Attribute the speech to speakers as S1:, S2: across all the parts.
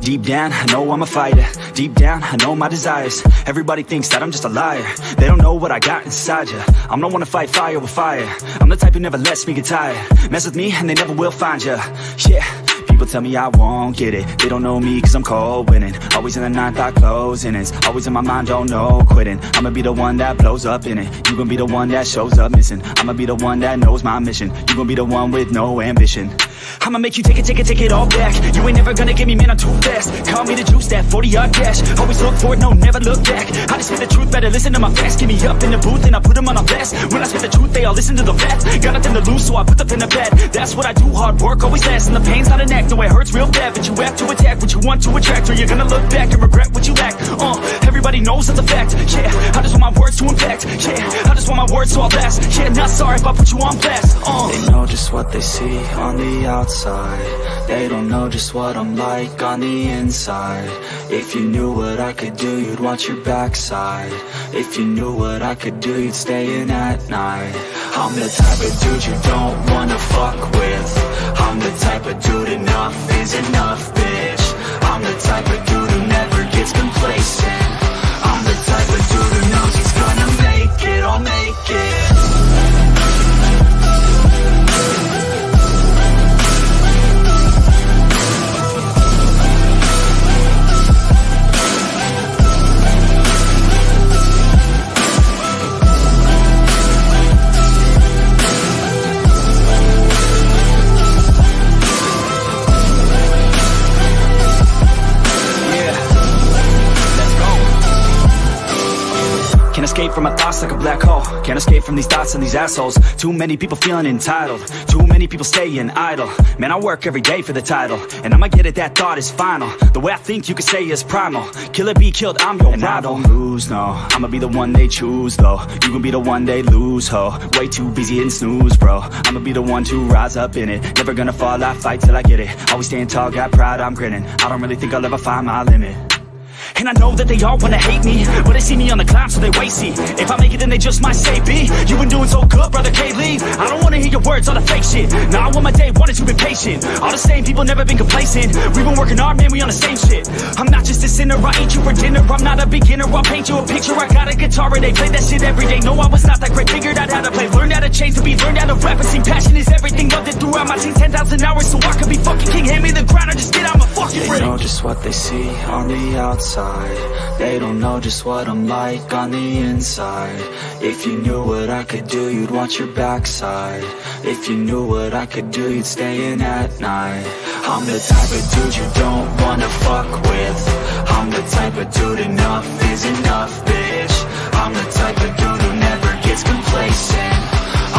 S1: Deep down, I know I'm a fighter. Deep down, I know my desires. Everybody thinks that I'm just a liar. They don't know what I got inside ya. I'm the one to fight fire with fire. I'm the type who never lets me get tired. Mess with me and they never will find ya. Yeah. People tell me I won't get it. They don't know me cause I'm cold winning. Always in the ninth, I close in it. Always in my mind, don't know quitting. I'ma be the one that blows up in it. You gon' be the one that shows up missing. I'ma be the one that knows my mission. You gon' be the one with no ambition. I'ma make you take it all back. You ain't never gonna get me, man, I'm too fast. Call me the juice, that 40-yard dash. Always look forward, no, never look back. I just spit the truth, better listen to my facts. Get me up in the booth and I put them on a blast. When I spit the truth, they all listen to the facts. Got nothing to lose, so I put the pen to bed. That's what I do, hard work always lasts. And the pain's not an act, no, it hurts real bad. But you have to attack what you want to attract, or you're gonna look back and regret what you lack. Everybody knows that's a fact. Yeah, I just want my words to impact. Yeah, I just want my words to all last. Yeah, not sorry if I put you on blast.
S2: They know just what they see on the outside. They don't know just what I'm like on the inside. If you knew what I could do, you'd watch your backside. If you knew what I could do, you'd stay in at night. I'm the type of dude you don't wanna fuck with. I'm the type of dude enough is enough, bitch. I'm the type of dude who never gets complacent. I'm the type of dude who knows he's gonna make it, I'll make it.
S1: Can't escape from my thoughts like a black hole. Can't escape from these thoughts and these assholes. Too many people feeling entitled. Too many people staying idle. Man, I work every day for the title, and I'ma get it, that thought is final. The way I think you could say is primal. Kill or be killed, I'm your rival. I don't lose, no. I'ma be the one they choose, though. You gon' be the one they lose, ho. Way too busy and snooze, bro. I'ma be the one to rise up in it. Never gonna fall, I fight till I get it. Always staying tall, got pride, I'm grinning. I don't really think I'll ever find my limit. And I know that they all wanna hate me, but they see me on the climb, so they wait, see. If I make it, then they just might say, B, you been doing so good, brother, can't leave. I don't wanna hear your words, all the fake shit. Now I want my day, wanted you been patient. All the same people, never been complacent. We've been working hard, man, we on the same shit. I'm not just a sinner, I ain't you for dinner. I'm not a beginner, I'll paint you a picture. I got a guitar and they play that shit every day. No, I was not that great, figured out how to play. Learned how to change the beat, learned how to rap and sing. Passion is everything, loved it throughout my teens. 10,000 hours, so I could be fucking king. Hand me the ground, or just get out my fucking ring.
S2: They know just what they see on the outside. They don't know just what I'm like on the inside. If you knew what I could do, you'd watch your backside. If you knew what I could do, you'd stay in at night. I'm the type of dude you don't wanna fuck with. I'm the type of dude enough is enough, bitch. I'm the type of dude who never gets complacent.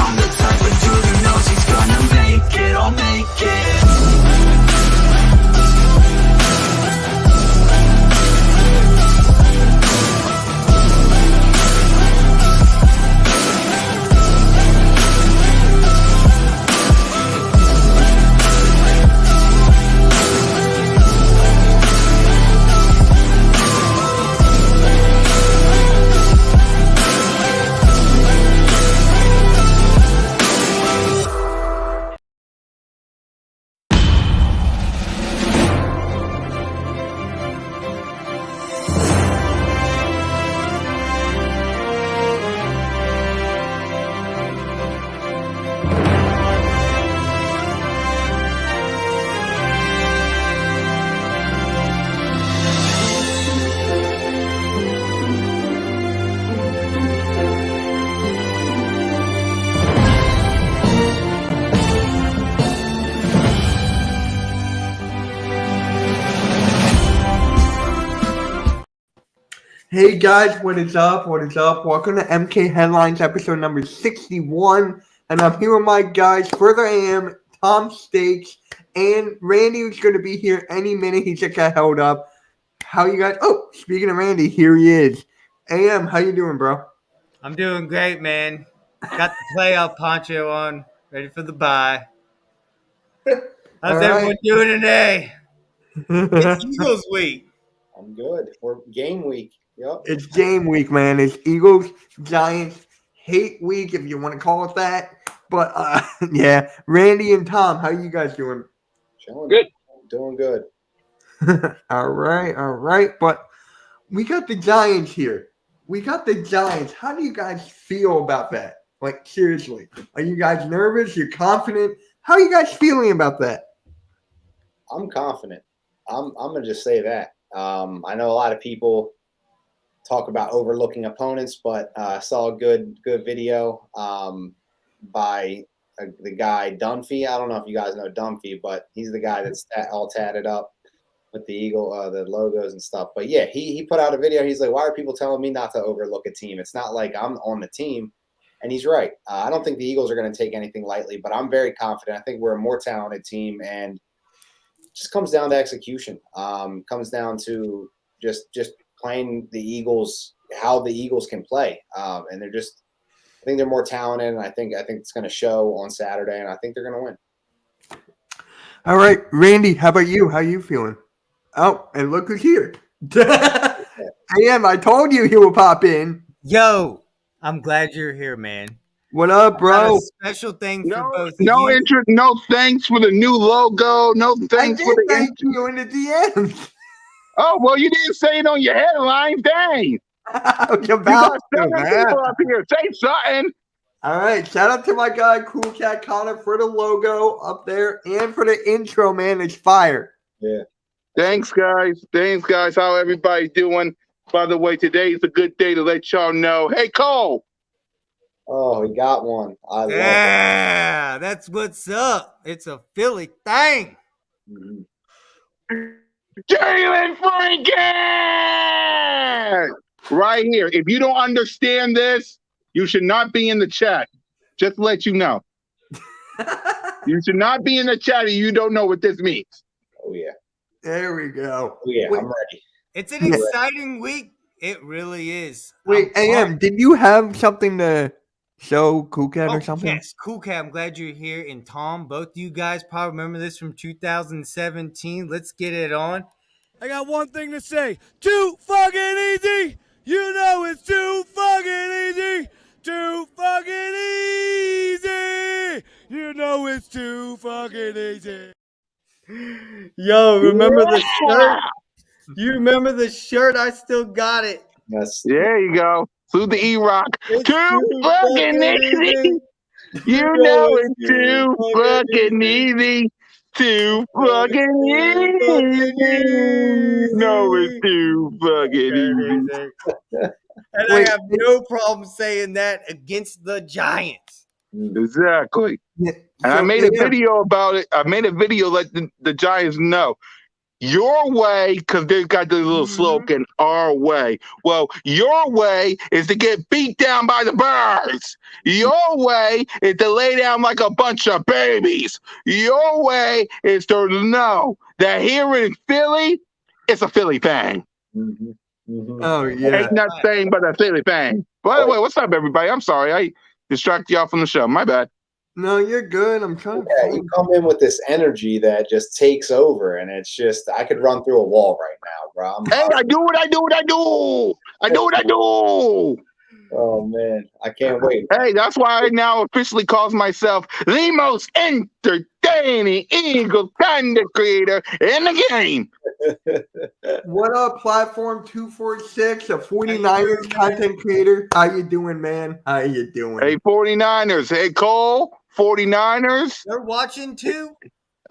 S2: I'm the type of dude who knows he's gonna make it, I'll make it.
S3: Hey guys, what is up? What is up? Welcome to MK Headlines episode number 61. And I'm here with my guys, Further AM, Tom Stakes, and Randy, who's going to be here any minute. He just got held up. How you guys? Oh, speaking of Randy, here he is. AM, how you doing, bro?
S4: I'm doing great, man. Got the playoff poncho on, ready for the bye. How's everyone doing today? It's Eagles week.
S5: I'm good. We're game week. Yep.
S3: It's game week, man. It's Eagles, Giants, hate week, if you want to call it that. But, yeah, Randy and Tom, how you guys doing?
S5: Chilling.
S6: Good.
S5: Doing good.
S3: All right. But we got the Giants here. We got the Giants. How do you guys feel about that? Like, seriously. Are you guys nervous? You're confident? How are you guys feeling about that?
S5: I'm confident. I'm gonna just say that. I know a lot of people talk about overlooking opponents, but I saw a good video by the guy Dunphy. I don't know if you guys know Dunphy, but he's the guy that's all tatted up with the eagle, the logos and stuff. But yeah, he put out a video. He's like, why are people telling me not to overlook a team? It's not like I'm on the team. And he's right. I don't think the Eagles are going to take anything lightly, but I'm very confident. I think we're a more talented team, and it just comes down to execution. Comes down to just playing the Eagles, how the Eagles can play. And I think they're more talented, and I think it's going to show on Saturday, and I think they're going to win.
S3: All right, Randy, how about you? How you feeling? Oh, and look who's here. I told you he will pop in.
S4: Yo, I'm glad you're here, man.
S3: What up, bro?
S4: A special thing for both of you.
S6: No thanks for the new logo. No thanks for the
S3: thank you in the DMs.
S6: Oh, well, you didn't say it on your headline. Dang.
S3: You're about
S6: to, man. People up here. Say something.
S3: All right. Shout out to my guy, Cool Cat Connor, for the logo up there and for the intro, man. It's fire.
S5: Yeah.
S6: Thanks, guys. How everybody doing? By the way, today is a good day to let y'all know. Hey, Cole.
S5: Oh, we got one. I love it.
S4: That's what's up. It's a Philly thing.
S5: Mm-hmm.
S6: Jalen Franken! Right here. If you don't understand this, you should not be in the chat. Just to let you know. You should not be in the chat if you don't know what this means.
S5: Oh, yeah.
S3: There we go.
S5: Oh, yeah, I'm ready.
S4: It's an exciting week. It really is.
S3: Wait, AM, did you have something to show Cool Cat or something?
S4: Yes, Cool Cat. I'm glad you're here. And Tom, both of you guys probably remember this from 2017. Let's get it on.
S7: I got one thing to say. Too fucking easy. You know it's too fucking easy. Too fucking easy. You know it's too fucking easy.
S4: Yo, remember the shirt? You remember the shirt? I still got it.
S5: Yes.
S6: There you go. Through the E-Rock. Too fucking easy. You know it's too fucking easy. Too fucking easy. No, it's too fucking easy.
S4: And I have no problem saying that against the Giants.
S6: Exactly.
S3: Yeah.
S6: And I made a video about it. I made a video letting the Giants know. Your way, because they've got the little slogan, our way. Well, your way is to get beat down by the birds. Your way is to lay down like a bunch of babies. Your way is to know that here in Philly, it's a Philly thing.
S5: Mm-hmm. Mm-hmm.
S3: Oh, yeah.
S6: Ain't nothing but a Philly thing. By the way, what's up, everybody? I'm sorry. I distracted y'all from the show. My bad.
S3: No, you're good. I'm trying
S5: Yeah, you come in with this energy that just takes over, and it's just I could run through a wall right now, bro.
S6: I do what I do. I do what I do.
S5: Oh man, I can't wait.
S6: Hey, that's why I now officially calls myself the most entertaining Eagles content creator in the game.
S3: What up, Platform 246, a 49ers content creator? How you doing, man? How you doing?
S6: Hey, 49ers. Hey, Cole, 49ers.
S4: They're watching too?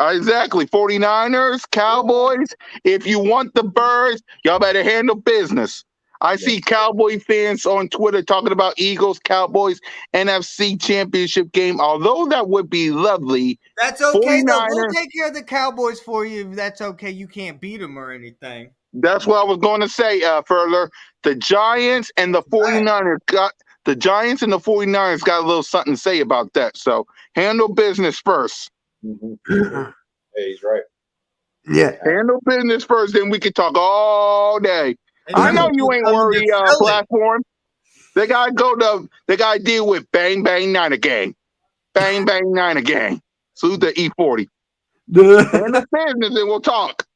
S6: Exactly. 49ers, Cowboys. If you want the birds, y'all better handle business. I see Cowboy fans on Twitter talking about Eagles, Cowboys, NFC championship game. Although that would be lovely.
S4: That's okay. No, we'll take care of the Cowboys for you. If that's okay. You can't beat them or anything.
S6: That's what I was going to say, Furler. The Giants and the 49ers got a little something to say about that. So handle business first.
S5: Mm-hmm. Yeah, he's right.
S3: Yeah.
S6: Handle business first, then we can talk all day. I know you ain't worried, Platform. They gotta deal with bang bang niner gang. Bang bang niner gang. Salute the E40. Handle business and we'll talk.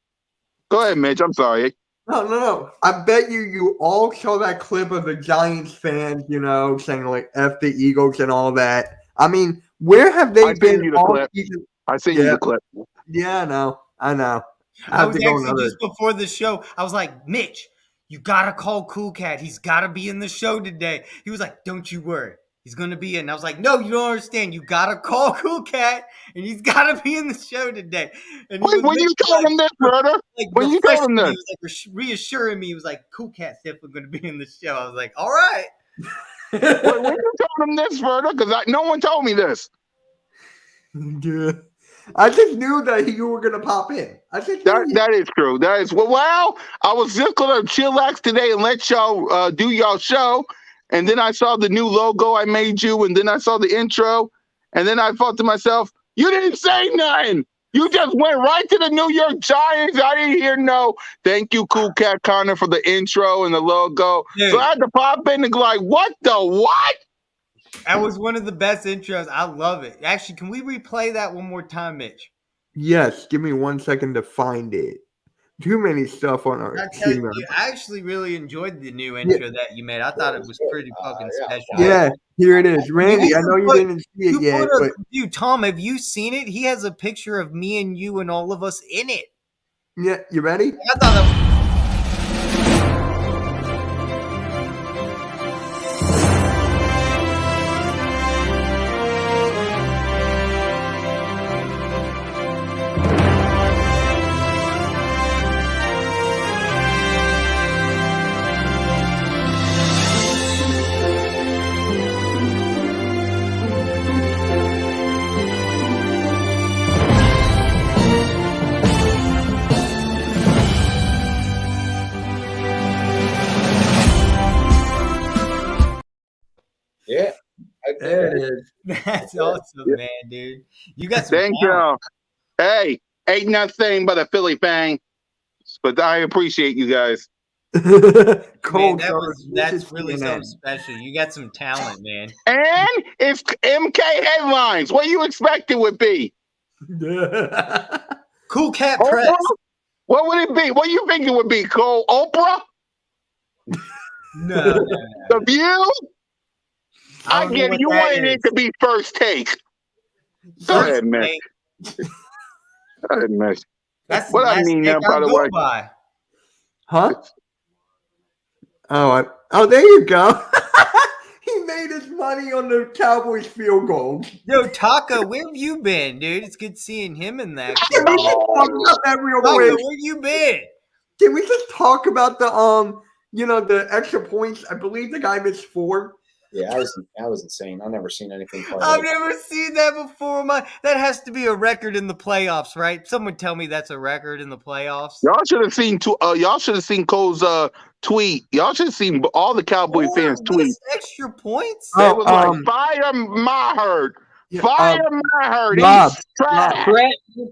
S6: Go ahead, Mitch. I'm sorry.
S3: No. I bet you all saw that clip of the Giants fans, saying like F the Eagles and all that. I mean, where have they been all season?
S6: I sent you the clip.
S3: Yeah, I know. I
S4: I
S3: have
S4: was
S3: to go
S4: actually
S3: another.
S4: just before the show. I was like, Mitch, you gotta call Cool Cat. He's gotta be in the show today. He was like, don't you worry. He's gonna be in. And I was like, no, you don't understand. You gotta call Cool Cat, and he's gotta be in the show today. And he
S6: Wait,
S4: was
S6: when you told him this, brother? When you told
S4: refreshing
S6: him
S4: me. He
S6: this?
S4: was like reassuring me. He was like, Cool Cat's definitely gonna be in the show. I was like, all right.
S6: Wait, when you told him this, brother? Because no one told me this.
S3: Yeah. I just knew that you were gonna pop in. I just knew
S6: That is true. That is well. I was just gonna chillax today and let y'all do y'all show, and then I saw the new logo I made you, and then I saw the intro, and then I thought to myself, "You didn't say nothing. You just went right to the New York Giants. I didn't hear no thank you, Cool Cat Connor, for the intro and the logo."
S4: Dude.
S6: So I had to pop in and go like, "What the what?"
S4: That was one of the best intros. I love it. Actually, can we replay that one more time, Mitch?
S3: Yes, give me 1 second to find it. Too many stuff on our
S4: I tell
S3: team.
S4: you, I actually really enjoyed the new intro that you made. I thought it was pretty fucking special.
S3: Yeah, here it is. Randy, I know you didn't see it yet, but
S4: Dude, Tom, have you seen it? He has a picture of me and you and all of us in it.
S3: yeah, you ready?
S4: I thought that
S5: Yeah.
S3: There it is.
S4: that's awesome, man, dude. You got some
S6: Thank
S4: talent.
S6: you. Hey, ain't nothing but a Philly fan, but I appreciate you guys.
S4: Man,
S3: Cold
S4: that's really something special. You got some talent, man.
S6: And it's MK headlines. What you expect it would be?
S4: Cool Cat
S6: Oprah?
S4: Press.
S6: What would it be? What do you think it would be? Cole Oprah?
S4: No.
S6: The View? I
S4: don't know
S6: get
S4: what
S6: it. You
S4: that
S6: wanted it
S4: is.
S6: to be First Take. Go ahead, Mitch. Go ahead, Mitch.
S4: That's
S6: What
S4: the
S6: I
S4: last
S6: mean
S4: take
S6: now, by
S4: I'll
S6: the
S4: go
S6: way.
S4: by.
S3: Huh? Oh, there you go. He made his money on the Cowboys field goal.
S4: Yo, Taka, where have you been, dude? It's good seeing him in that.
S3: Can we just talk about that real
S4: Taka,
S3: quick?
S4: where you been?
S3: Can we just talk about the extra points? I believe the guy missed 4.
S5: Yeah, that was insane. I've never seen anything quite
S4: I've
S5: like
S4: never seen that before. That has to be a record in the playoffs, right? Someone tell me that's a record in the playoffs.
S6: Y'all should have seen y'all should have seen Cole's tweet. Y'all should have seen all the Cowboy fans tweet.
S4: Extra points.
S6: They was like, "Fire Maher, fire Maher."
S3: Rob,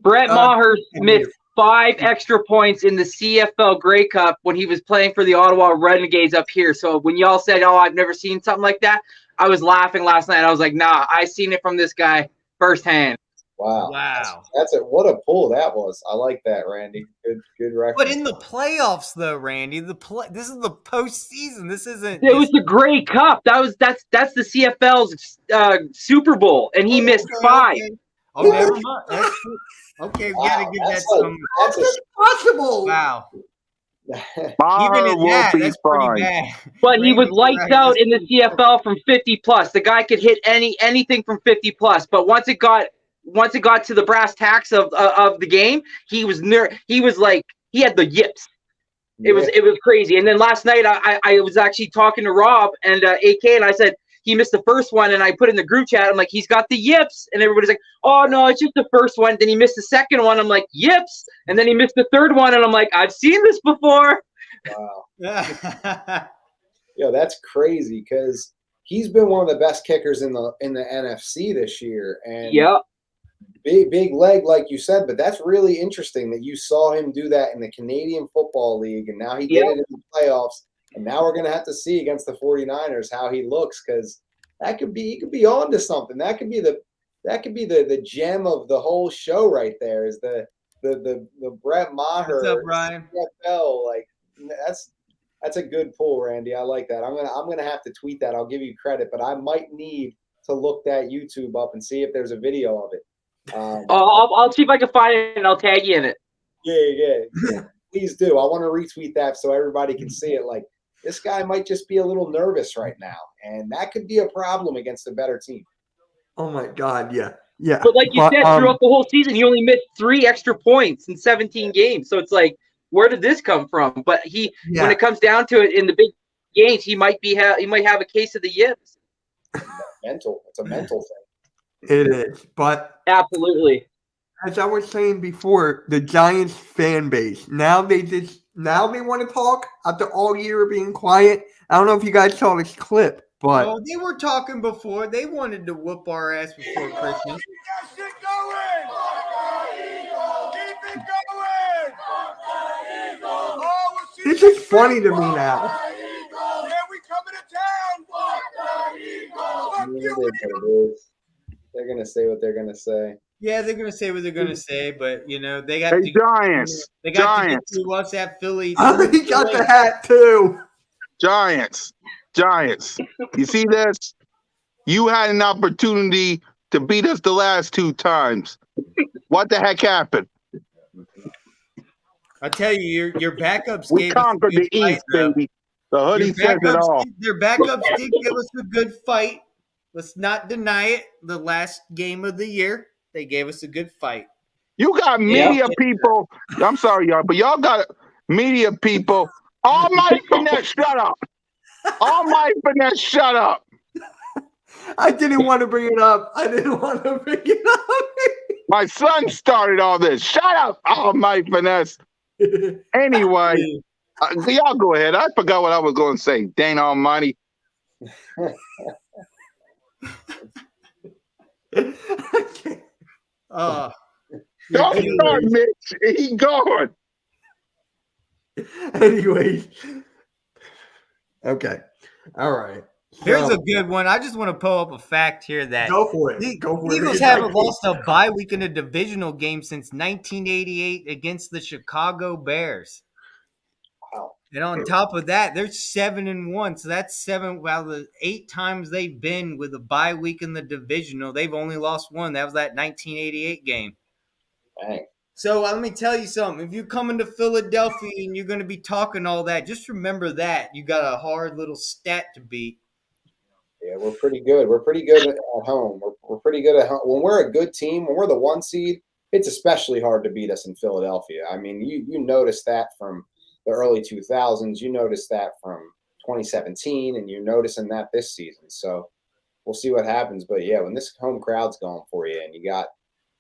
S8: Brett Maher missed 5 extra points in the CFL Grey Cup when he was playing for the Ottawa Renegades up here. So when y'all said, "Oh, I've never seen something like that," I was laughing last night. I was like, "Nah, I seen it from this guy firsthand."
S5: Wow.
S4: Wow.
S5: That's what a pull that was. I like that, Randy. Good record.
S4: But in the playoffs, though, Randy, this is the postseason. This isn't.
S8: It was the Grey Cup. That's the CFL's Super Bowl, and he missed 5.
S4: Okay. Oh, never mind. That's true. Okay, we gotta give that some.
S3: How's this possible?
S4: Wow.
S6: Maher
S4: Even in
S6: will
S4: that,
S6: be
S4: that's
S6: fine.
S4: pretty bad.
S8: But he was
S4: Randy's
S8: lights
S4: right.
S8: out in the CFL from 50 plus. The guy could hit anything from 50 plus. But once it got to the brass tacks of the game, he was like he had the yips. It was crazy. And then last night I was actually talking to Rob and AK, and I said he missed the first one, and I put in the group chat, I'm like, he's got the yips, and everybody's like, oh no, it's just the first one. Then he missed the second one, I'm like, yips, and then he missed the third one, and I'm like, I've seen this before.
S5: Wow. Yo, that's crazy because he's been one of the best kickers in the NFC this year, and
S8: Yep.
S5: big leg, like you said. But that's really interesting that you saw him do that in the Canadian Football League, and now he did it in the playoffs. And now we're gonna have to see against the 49ers how he looks, because he could be on to something. That could be the gem of the whole show right there. Is the Brett Maher.
S4: What's up, Ryan?
S5: NFL, like that's a good pull, Randy. I like that. I'm gonna have to tweet that. I'll give you credit, but I might need to look that YouTube up and see if there's a video of it.
S8: I'll see if I can find it, and I'll tag you in it.
S5: Yeah. Please do. I want to retweet that so everybody can see it. Like, this guy might just be a little nervous right now, and that could be a problem against a better team.
S3: Oh my God, yeah. Yeah.
S8: But like you said, throughout the whole season, he only missed 3 extra points in 17 games. So it's like, where did this come from? But when it comes down to it, in the big games, he might have a case of the yips.
S5: Mental. It's a mental thing.
S3: It is, but
S8: absolutely.
S3: As I was saying before, the Giants fan base now they want to talk after all year of being quiet. I don't know if you guys saw this clip, but
S4: they were talking before. They wanted to whoop our ass before Christmas.
S7: Keep it going! Keep it going! Oh,
S3: this is funny to me now.
S7: Yeah, we coming to town! Fuck
S5: you, they're gonna say what they're gonna say.
S4: Yeah, they're gonna say what they're gonna say, but they got
S6: the Giants.
S4: They got to get through us at Philly.
S3: He got the hat too.
S6: Giants. You see this? You had an opportunity to beat us the last 2 times. What the heck happened?
S4: I tell you, your backups
S6: we conquered the East, baby. The hoodie says it all.
S4: Their backups did give us a good fight. Let's not deny it. The last game of the year, they gave us a good fight.
S6: You got media people. I'm sorry, y'all, but y'all got media people. All my finesse, shut up. All my finesse, shut up.
S3: I didn't want to bring it up.
S6: My son started all this. Shut up, all my finesse. Anyway, y'all go ahead. I forgot what I was going to say. Dang almighty. Don't start, Mitch. He gone.
S3: Anyways. Okay. All right.
S4: Here's a good one. I just want to pull up a fact here that
S3: go for it.
S4: The Eagles haven't lost a bye week in a divisional game since 1988 against the Chicago Bears.
S5: Wow.
S4: And on top of that, they're 7-1. So that's 7. Well, the 8 times they've been with a bye week in the divisional, they've only lost 1. That was that 1988 game.
S5: Dang.
S4: So let me tell you something. If you're coming to Philadelphia and you're going to be talking all that, just remember that. You got a hard little stat to beat.
S5: Yeah, we're pretty good. We're pretty good at home. We're pretty good at home. When we're a good team, when we're the 1 seed, it's especially hard to beat us in Philadelphia. I mean, you notice that from the early 2000s. You notice that from 2017, and you're noticing that this season. So we'll see what happens. But, yeah, when this home crowd's going for you and you got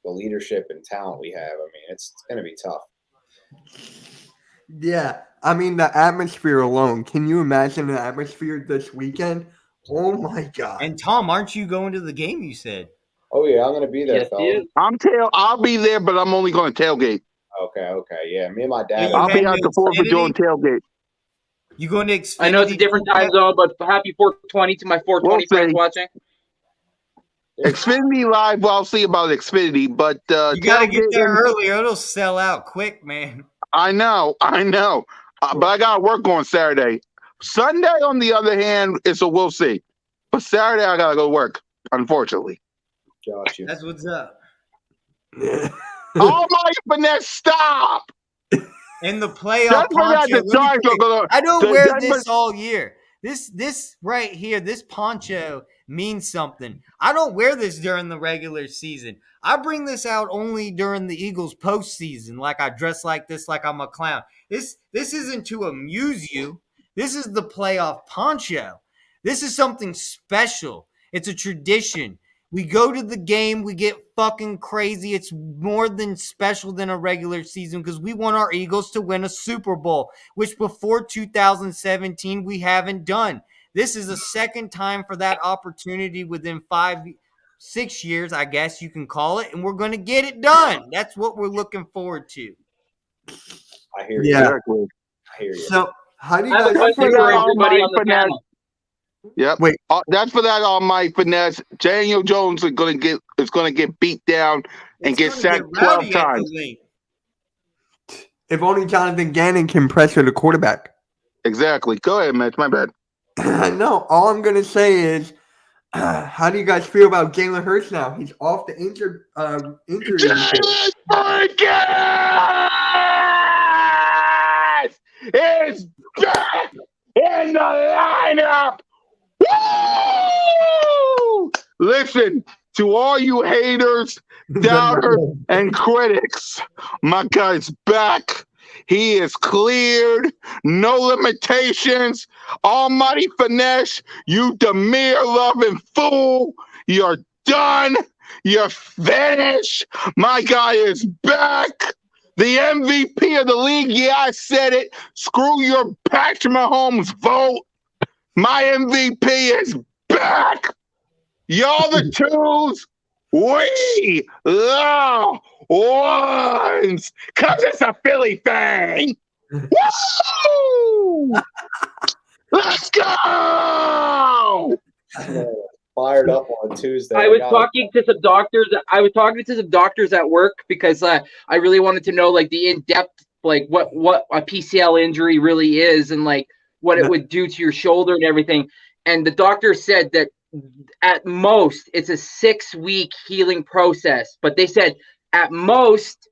S5: the leadership and talent we have, I mean, it's going to be tough.
S3: Yeah, I mean, the atmosphere alone. Can you imagine the atmosphere this weekend? Oh, my God.
S4: And, Tom, aren't you going to the game, you said?
S5: Oh, yeah, I'm going to be there, fellas.
S6: I'll be there, but I'm only going to tailgate.
S5: Okay. Yeah, me and my dad.
S6: I'll be at the 4th of June tailgate.
S4: You going to Xfinity?
S8: I know it's a different time zone, but happy 420 to my 420 friends watching.
S6: Xfinity Live, well, I'll see about Xfinity, but
S4: you got to get there early or it'll sell out quick, man.
S6: I know. But I got to work on Saturday. Sunday, on the other hand, we'll see. But Saturday, I got to go to work, unfortunately.
S5: Gotcha.
S4: That's what's up.
S6: All my finesse, stop!
S4: In the playoff poncho, I don't wear this all year. This right here, this poncho means something. I don't wear this during the regular season. I bring this out only during the Eagles postseason, like I dress like this, like I'm a clown. This isn't to amuse you. This is the playoff poncho. This is something special. It's a tradition. We go to the game, we get fucking crazy. It's more than special than a regular season because we want our Eagles to win a Super Bowl, which before 2017 we haven't done. This is the second time for that opportunity within 5-6 years, I guess you can call it, and we're going to get it done. That's what we're looking forward to.
S5: I hear you.
S3: Yeah.
S5: I hear you.
S3: So, how do you
S8: I have a
S3: guys
S8: question for everybody on the panel.
S6: Yep.
S3: Wait.
S6: That's for that all my finesse. Daniel Jones is going to get beat down and get sacked 12 times.
S3: If only Jonathan Gannon can pressure the quarterback.
S6: Exactly. Go ahead, Mitch. My bad.
S3: No, all I'm going to say is, how do you guys feel about Jalen Hurts now? He's off the injury report.
S6: listen, to all you haters, doubters, and critics, my guy's back. He is cleared. No limitations. Almighty finesse. You Demir-loving fool. You're done. You're finished. My guy is back. The MVP of the league. Yeah, I said it. Screw your Patrick Mahomes vote. My MVP is back. Y'all the twos. We the ones. Cause it's a Philly thing. Woo! Let's go.
S5: Fired up on Tuesday.
S8: I was talking to some doctors. I was talking to some doctors at work because I really wanted to know like the in-depth, like what a PCL injury really is and like what it would do to your shoulder and everything. And the doctor said that at most it's a 6-week healing process, but they said at most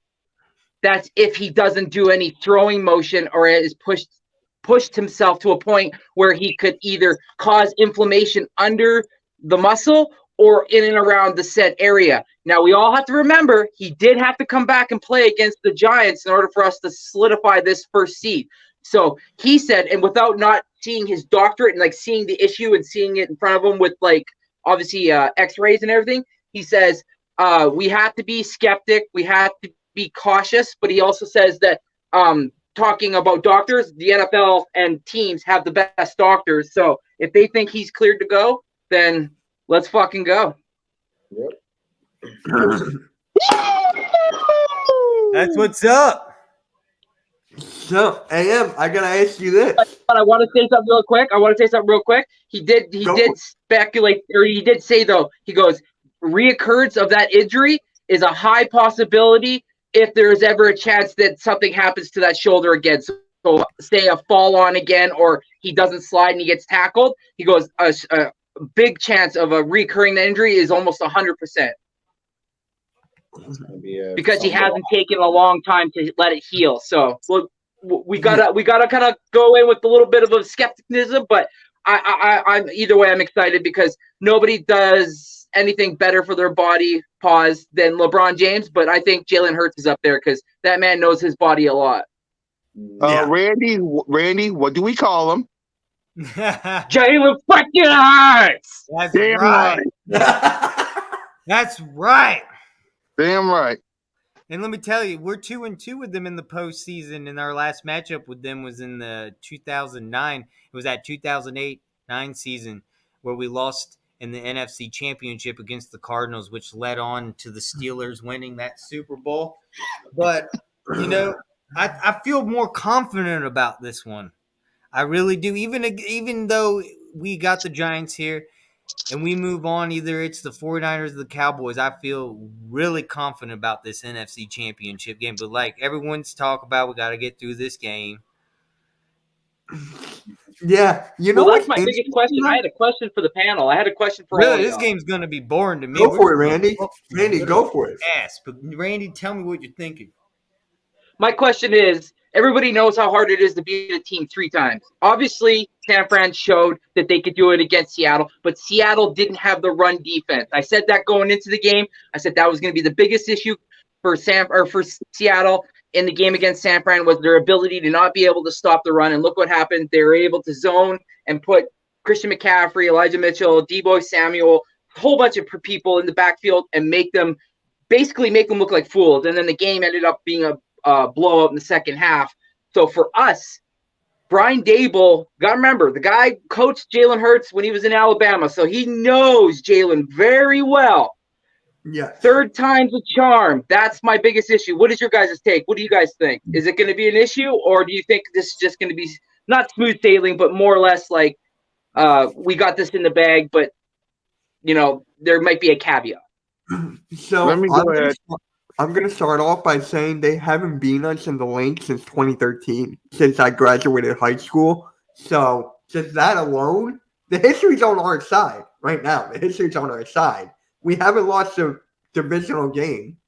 S8: that's if he doesn't do any throwing motion or is pushed himself to a point where he could either cause inflammation under the muscle or in and around the said area. Now we all have to remember he did have to come back and play against the Giants in order for us to solidify this first seed. So he said, and without not seeing his doctorate and like seeing the issue and seeing it in front of him with like obviously x-rays and everything, he says we have to be skeptic, we have to be cautious, but he also says that talking about doctors, the NFL and teams have the best doctors, so if they think he's cleared to go, then let's fucking go.
S5: Yep.
S4: That's what's up.
S3: So, AM, I gotta ask you this.
S8: But I want to say something real quick. He did speculate, or he did say though, he goes, reoccurrence of that injury is a high possibility if there is ever a chance that something happens to that shoulder again. So say a fall on again, or he doesn't slide and he gets tackled. He goes, a big chance of a recurring injury is almost 100%. Because he hasn't taken a long time to let it heal. So we gotta kind of go in with a little bit of a skepticism, but I'm either way I'm excited because nobody does anything better for their body than LeBron James, but I think Jalen Hurts is up there because that man knows his body a lot.
S6: Randy, what do we call him?
S8: Jalen fucking Hurts.
S4: That's
S6: Damn
S4: right.
S6: right.
S4: That's right.
S6: Damn right.
S4: And let me tell you, we're 2-2 with them in the postseason, and our last matchup with them was in the 2009. It was that 2008-9 season where we lost in the NFC Championship against the Cardinals, which led on to the Steelers winning that Super Bowl. But, you know, I feel more confident about this one. I really do. Even though we got the Giants here, and we move on, either it's the 49ers or the Cowboys, I feel really confident about this NFC Championship game. But like everyone's talk about, we got to get through this game.
S3: Yeah, you know
S8: that's my biggest question. I had a question for the panel. I had a question for all
S4: this
S8: y'all.
S4: game's going to be boring to me.
S3: Go for it, Randy. Randy, go for it.
S4: But Randy, tell me what you're thinking.
S8: My question is, everybody knows how hard it is to beat a team 3 times. Obviously, San Fran showed that they could do it against Seattle, but Seattle didn't have the run defense. I said that going into the game. I said that was going to be the biggest issue for Seattle in the game against San Fran was their ability to not be able to stop the run. And look what happened. They were able to zone and put Christian McCaffrey, Elijah Mitchell, Deebo Samuel, a whole bunch of people in the backfield and make them look like fools. And then the game ended up being a blowout in the second half. So for us, Brian Dable, gotta remember, the guy coached Jalen Hurts when he was in Alabama, so he knows Jalen very well.
S3: Yeah.
S8: 3rd time's a charm. That's my biggest issue. What is your guys' take? What do you guys think? Is it going to be an issue, or do you think this is just going to be not smooth sailing, but more or less like we got this in the bag, but you know there might be a caveat?
S3: So
S6: Let me go ahead.
S3: I'm going to start off by saying they haven't beaten us in the lane since 2013, since I graduated high school. So just that alone, the history's on our side right now. The history's on our side. We haven't lost a divisional game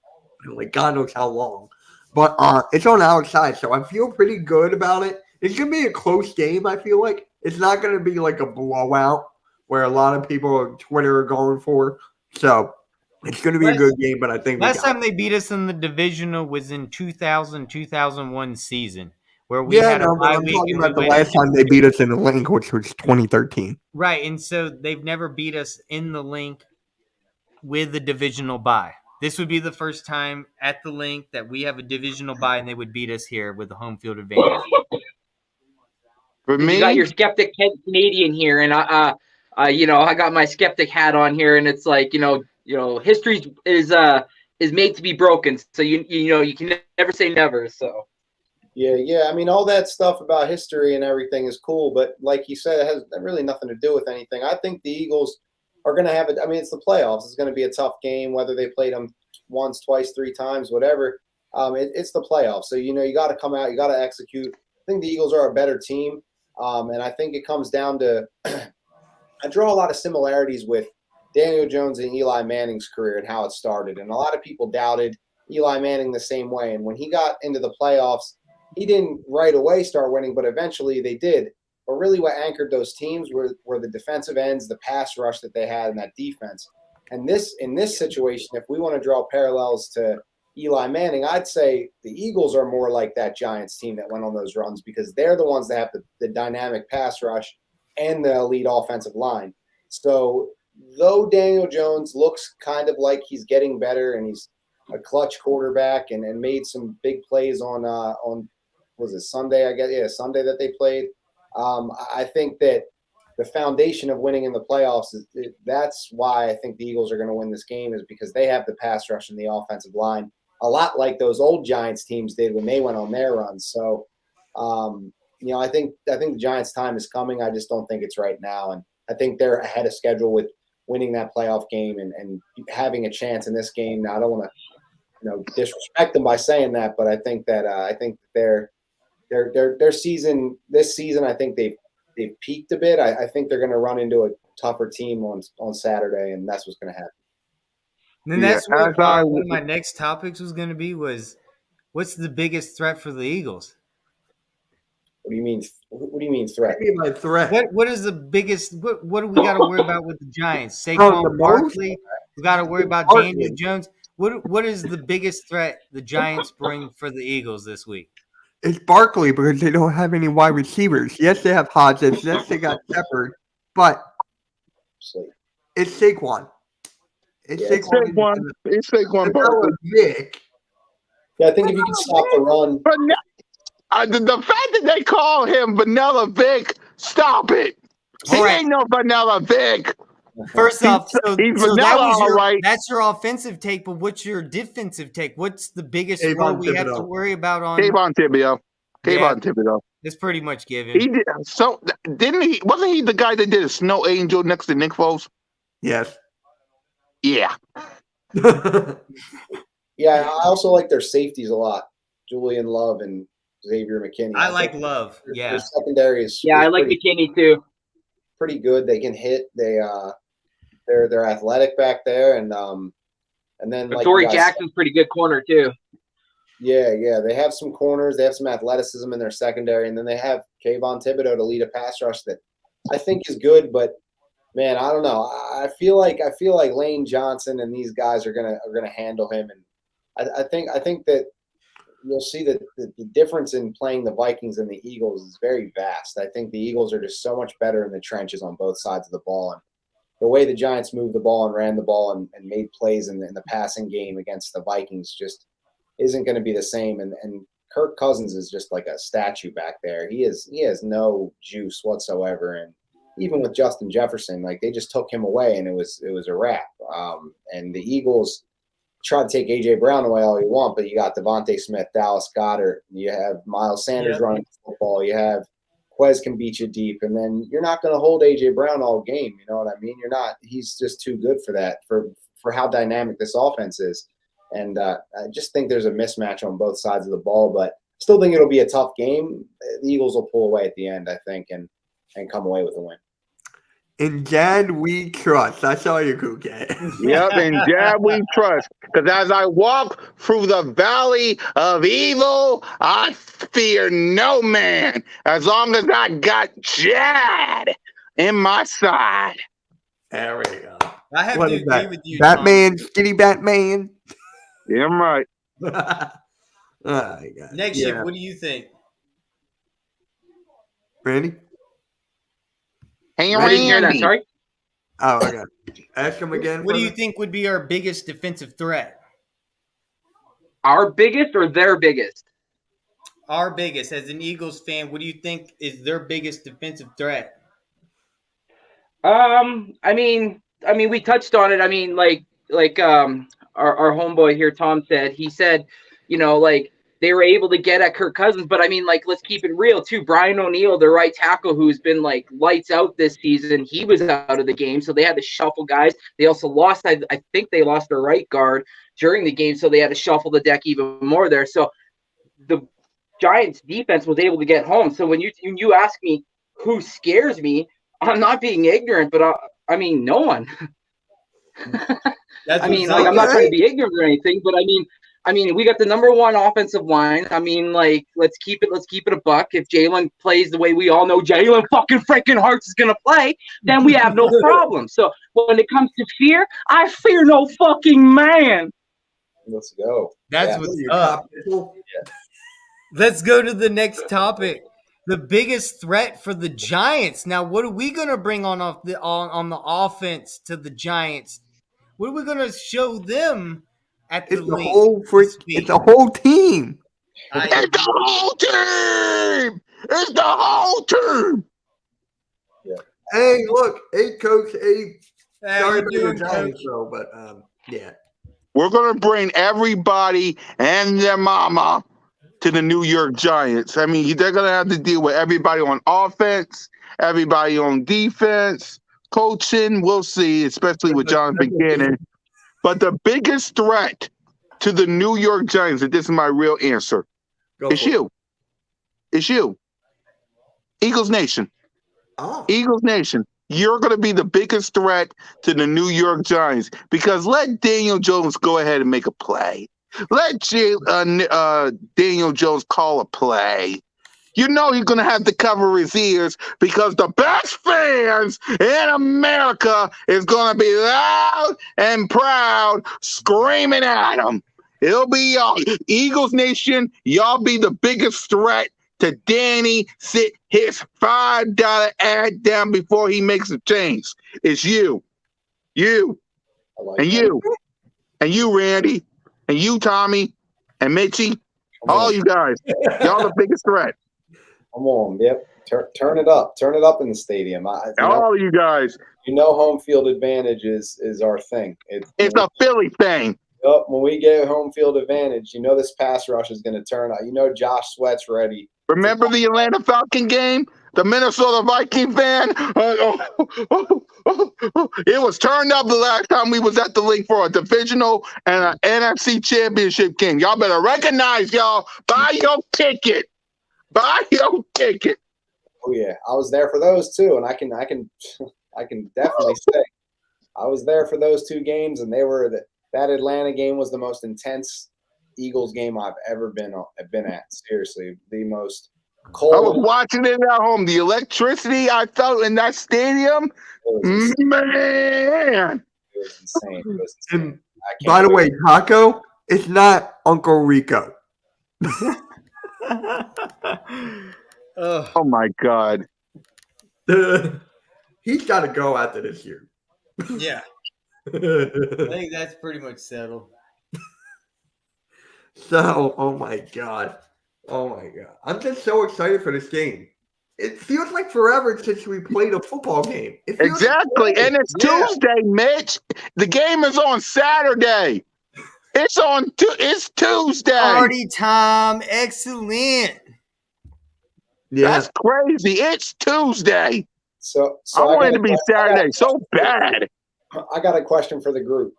S3: in like God knows how long. But it's on our side, so I feel pretty good about it. It's going to be a close game, I feel like. It's not going to be like a blowout where a lot of people on Twitter are going for. So it's going to be a good game, but I think we
S4: Last
S3: got
S4: time they beat us in the divisional was in 2000-2001 season, where we
S3: Yeah,
S4: had a
S3: no, but
S4: bye
S3: I'm
S4: week
S3: talking
S4: and we
S3: about the
S4: went
S3: last time they beat us in the link, which was 2013.
S4: right. And so they've never beat us in the link with the divisional bye. This would be the first time at the link that we have a divisional bye, and they would beat us here with the home field advantage.
S6: For
S8: You got
S6: me,
S8: your skeptic Canadian here, and I got my skeptic hat on here, and it's like history is made to be broken, so you can never say never. So
S5: Yeah. I mean, all that stuff about history and everything is cool, but like you said, it has really nothing to do with anything. I think the Eagles are going to have it. I mean, it's the playoffs. It's going to be a tough game, whether they played them once, twice, three times, whatever. It's the playoffs. So, you got to come out. You got to execute. I think the Eagles are a better team. And I think it comes down to I draw a lot of similarities with Daniel Jones and Eli Manning's career and how it started. And a lot of people doubted Eli Manning the same way. And when he got into the playoffs, he didn't right away start winning, but eventually they did. But really what anchored those teams were the defensive ends, the pass rush that they had in that defense. And in this situation, if we want to draw parallels to Eli Manning, I'd say the Eagles are more like that Giants team that went on those runs because they're the ones that have the dynamic pass rush and the elite offensive line. So though Daniel Jones looks kind of like he's getting better and he's a clutch quarterback and made some big plays on was it Sunday? I guess Sunday that they played. I think that the foundation of winning in the playoffs that's why I think the Eagles are going to win this game is because they have the pass rush and the offensive line, a lot like those old Giants teams did when they went on their runs. So, I think the Giants' time is coming. I just don't think it's right now, and I think they're ahead of schedule with winning that playoff game and having a chance in this game. Now, I don't want to disrespect them by saying that, but I think that their season this season, I think they've peaked a bit. I think they're going to run into a tougher team on Saturday, and that's what's going to happen.
S4: And then that's what one of my next topics was going to be was, what's the biggest threat for the Eagles?
S5: What do you mean? What do you mean threat?
S3: What do you mean by threat?
S4: What is the biggest? What do we got to worry about with the Giants? Saquon Barkley. We got to worry about Daniel Jones. What is the biggest threat the Giants bring for the Eagles this week?
S3: It's Barkley because they don't have any wide receivers. Yes, they have Hodges. Yes, they got Shepard, but it's Saquon. It's Saquon.
S6: It's Saquon Barkley.
S5: Yeah, I think if you can stop the run.
S6: The fact that they call him Vanilla Vic, stop it. He ain't no Vanilla Vic.
S4: First off,
S6: he's vanilla, all right.
S4: That's your offensive take, but what's your defensive take? What's the biggest role we have to worry about on
S6: Kayvon Thibodeau?
S4: It's pretty much given.
S6: Wasn't he the guy that did a snow angel next to Nick Foles?
S3: Yes.
S6: Yeah.
S5: Yeah, I also like their safeties a lot. Julian Love and Xavier McKinney.
S4: I like Love. Yeah.
S5: Their secondary is
S8: I like McKinney too.
S5: Pretty good. They can hit. They're athletic back there, and then like
S8: Dory Jackson's pretty good corner too.
S5: Yeah. They have some corners. They have some athleticism in their secondary, and then they have Kayvon Thibodeau to lead a pass rush that I think is good. But man, I don't know. I feel like Lane Johnson and these guys are gonna handle him, and I think that you'll see that the difference in playing the Vikings and the Eagles is very vast. I think the Eagles are just so much better in the trenches on both sides of the ball, and the way the Giants moved the ball and ran the ball and made plays in the passing game against the Vikings just isn't going to be the same. And Kirk Cousins is just like a statue back there. He has no juice whatsoever. And even with Justin Jefferson, like they just took him away and it was a wrap. And the Eagles try to take A.J. Brown away all you want, but you got Devontae Smith, Dallas Goedert, you have Miles Sanders running the football, you have Quez can beat you deep, and then you're not going to hold A.J. Brown all game. You know what I mean? You're not. He's just too good for that, for how dynamic this offense is. And I just think there's a mismatch on both sides of the ball, but still think it'll be a tough game. The Eagles will pull away at the end, I think, and come away with a win.
S3: In Jad we trust. That's all you could get.
S6: Yep, in Jad we trust. Because as I walk through the valley of evil, I fear no man. As long as I got Jad in my side.
S3: There we go.
S4: I have
S3: What
S4: to
S3: is
S4: agree
S3: that?
S4: with you,
S3: Batman, skinny Batman.
S6: Damn right.
S3: Oh my God.
S4: Tom. Next shift, what do you think?
S3: Randy?
S6: Hey,
S8: I didn't hear that.
S6: Randy.
S8: Sorry.
S3: Oh, I got it. Ask him again.
S4: What do you
S3: brother.
S4: think would be our biggest defensive threat?
S8: Our biggest or their biggest?
S4: Our biggest, as an Eagles fan, what do you think is their biggest defensive threat?
S8: We touched on it. Our homeboy here, Tom said. He said, like they were able to get at Kirk Cousins, but let's keep it real too. Brian O'Neill, the right tackle, who's been like lights out this season, he was out of the game, so they had to shuffle guys. They also lost. I think they lost their right guard during the game, so they had to shuffle the deck even more there. So the Giants defense was able to get home. So when you ask me who scares me, I'm not being ignorant, but no one.
S4: That's
S8: I'm not trying to be ignorant or anything, but we got the number one offensive line. Let's keep it a buck. If Jalen plays the way we all know Jalen fucking freaking Hurts is gonna play, then we have no problem. So when it comes to fear, I fear no fucking man.
S5: Let's go.
S4: That's what's up. Let's go to the next topic. The biggest threat for the Giants. Now, what are we going to bring on the offense to the Giants? What are we going to show them at the league?
S3: It's a whole team.
S6: It's the whole team. It's the whole team.
S5: Yeah.
S3: Hey, look, hey, coach, hey. Sorry about
S4: you
S3: the
S4: doing,
S3: Giants,
S4: Coach?
S3: though, but yeah.
S6: We're gonna bring everybody and their mama to the New York Giants. I mean, they're gonna have to deal with everybody on offense, everybody on defense, coaching. We'll see, especially with Jonathan Gannon. But the biggest threat to the New York Giants, and this is my real answer, it's you. It's you. Eagles Nation.
S3: Oh.
S6: Eagles Nation. You're going to be the biggest threat to the New York Giants because let Daniel Jones go ahead and make a play. Let Daniel Jones call a play. You know he's going to have to cover his ears because the best fans in America is going to be loud and proud screaming at him. It'll be y'all. Eagles Nation, y'all be the biggest threat to Danny. Sit his $5 ad down before he makes a change. It's you. You. And you. And you, Randy. And you, Tommy. And Mitchie. All you guys. Y'all the biggest threat.
S5: Come on, yep. Turn it up. Turn it up in the stadium.
S6: All you guys.
S5: Home field advantage is our thing.
S6: It's a Philly thing.
S5: Yep. When we get home field advantage, this pass rush is going to turn out. Josh Sweat's ready.
S6: Remember the Atlanta Falcon game? The Minnesota Viking fan? It was turned up the last time we was at the league for a divisional and an NFC championship game. Y'all better recognize, y'all. Buy your ticket. Buy your ticket.
S5: Oh yeah, I was there for those too, and I can definitely say I was there for those two games, and that Atlanta game was the most intense Eagles game I've ever been at. Seriously, the most cold.
S6: I was watching it at home. The electricity I felt in that stadium, man.
S5: It was insane.
S3: And by the way, Taco, it's not Uncle Rico.
S6: Oh my God.
S3: He's got to go after this year.
S4: Yeah. I think that's pretty much settled.
S3: So, oh my God. I'm just so excited for this game. It feels like forever since we played a football game.
S6: Exactly. And it's Tuesday, Mitch. The game is on Saturday. It's Tuesday.
S4: Party time. Excellent.
S3: Yeah.
S6: That's crazy. It's Tuesday.
S5: So
S6: I want it to be Saturday so bad.
S5: I got a question for the group.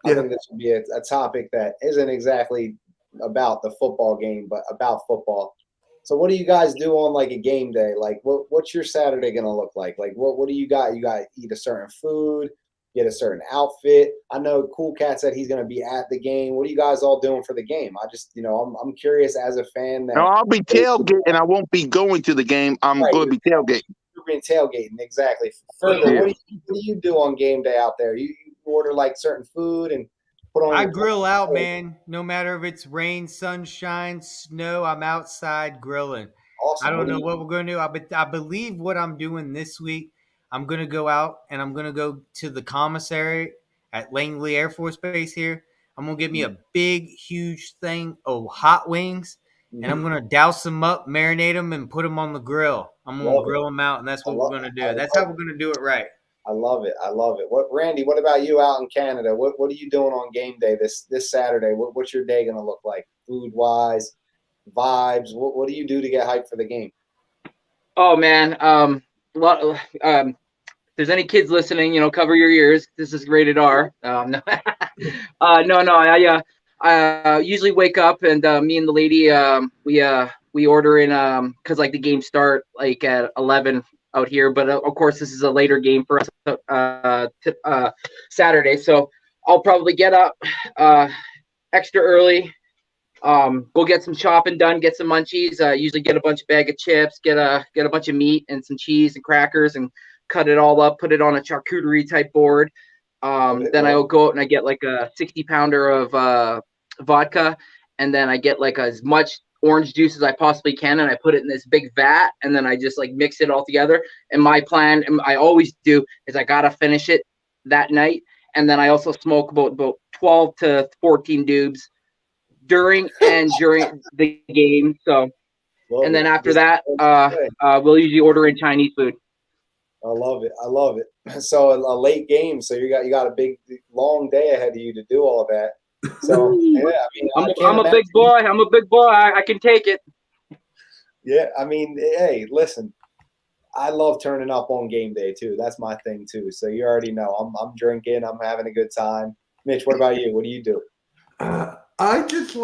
S5: I
S3: Yeah.
S5: think this would be a topic that isn't exactly about the football game, but about football. So what do you guys do on like a game day? Like what's your Saturday going to look like? Like what do you got? You got to eat a certain food, get a certain outfit. I know Cool Cat said he's going to be at the game. What are you guys all doing for the game? I just, I'm curious as a fan.
S6: No, I'll be tailgating. I won't be going to the game. I'm going to be tailgating.
S5: You're being tailgating, exactly. Further, what do you do on game day out there? order like certain food and put on
S4: I
S5: your
S4: grill out, man. No matter if it's rain, sunshine, snow, I'm outside grilling. I
S5: awesome.
S4: don't
S5: What do
S4: know
S5: you
S4: what we're going to do. I believe what I'm doing this week, I'm going to go out and I'm going to go to the commissary at Langley Air Force Base here. I'm going to get me a big, huge thing of hot wings, and I'm
S5: Mhm.
S4: going to douse them up, marinate them, and put them on the grill. I'm going to
S5: Love it.
S4: grill them out, and that's
S5: I
S4: what we're
S5: love
S4: going to
S5: I
S4: do. That's how
S5: love
S4: we're going to do it right.
S5: I love it. I love it. What Randy, what about you out in Canada? What are you doing on game day this Saturday? What's your day gonna look like? Food wise, vibes. What do you do to get hyped for the game?
S8: Oh man, if there's any kids listening, cover your ears. This is rated R. No, no. I usually wake up and me and the lady, we order in because like the games start like at 11 out here, but of course this is a later game for us Saturday, so I'll probably get up extra early. Go get some shopping done, get some munchies. Usually get a bag of chips, get a bunch of meat and some cheese and crackers, and cut it all up, put it on a charcuterie type board. Then I'll go out and I get like a 60-pounder of vodka, and then I get like as much orange juice as I possibly can, and I put it in this big vat, and then I just like mix it all together. And my plan, and I always do, is I gotta finish it that night, and then I also smoke about 12 to 14 doobs during the game. So,
S5: Love
S8: and then
S5: it.
S8: after
S5: Just
S8: that,
S5: way.
S8: we'll usually order in Chinese food.
S5: I love it. I love it. So a late game. So you got a big long day ahead of you to do all of that. So yeah, I mean, I can't
S8: I'm a
S5: imagine.
S8: big boy. I'm a big boy. I can take it.
S5: Yeah, I mean, hey, listen, I love turning up on game day too. That's my thing too. So you already know I'm drinking. I'm having a good time. Mitch, what about you? What do you do?
S3: I just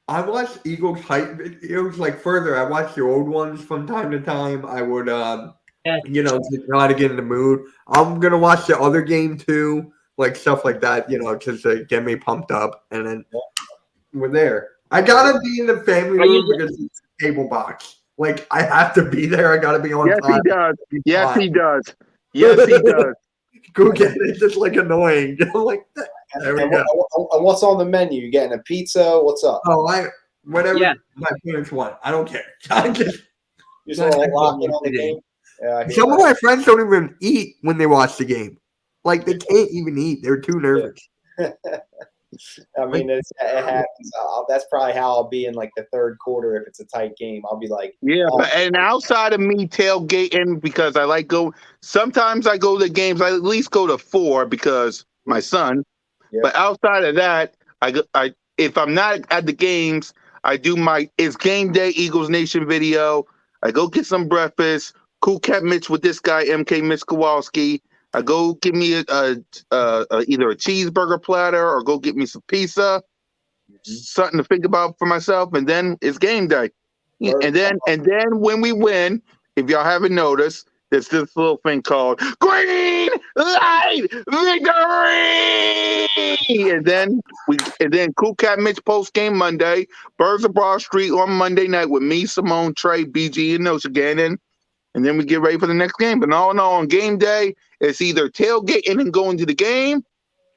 S3: I watch Eagles hype videos like further. I watch the old ones from time to time. I would just try to get in the mood. I'm gonna watch the other game too, like stuff like that, just to get me pumped up, and then we're there. I gotta be in the family room because it's a cable box. Like I have to be there. I gotta be on
S6: Yes,
S3: time.
S6: he does. Yes, he does. Yes, he does.
S3: Go get it. It's just like annoying. I'm like, there we
S5: And
S3: go.
S5: what's on the menu? You getting a pizza? What's up?
S3: Oh, whatever
S8: Yeah.
S3: my parents want. I don't care. I just
S5: You just want to lock in on the game? Yeah, I hear
S3: some of
S5: that.
S3: my friends don't even eat when they watch the game. Like they can't even eat. They're too nervous.
S5: I mean, it happens. That's probably how I'll be in like the third quarter if it's a tight game. I'll be like,
S6: Yeah,
S5: oh,
S6: and outside of me tailgating, because I like go. Sometimes I go to games. I at least go to 4 because my son.
S5: Yeah.
S6: But outside of that, I if I'm not at the games, I do my it's game day Eagles Nation video. I go get some breakfast. Cool Cat Mitch with this guy MK Mitch Kowalski. I go get me either a cheeseburger platter or go get me some pizza. Something to think about for myself, and then it's game day. And then when we win, if y'all haven't noticed, there's this little thing called Green Light Victory. And then Cool Cat Mitch post game Monday, Birds of Broad Street on Monday night with me, Simone, Trey, BG, and Nosh again. And then we get ready for the next game. But all in all, on game day, it's either tailgating and going to the game,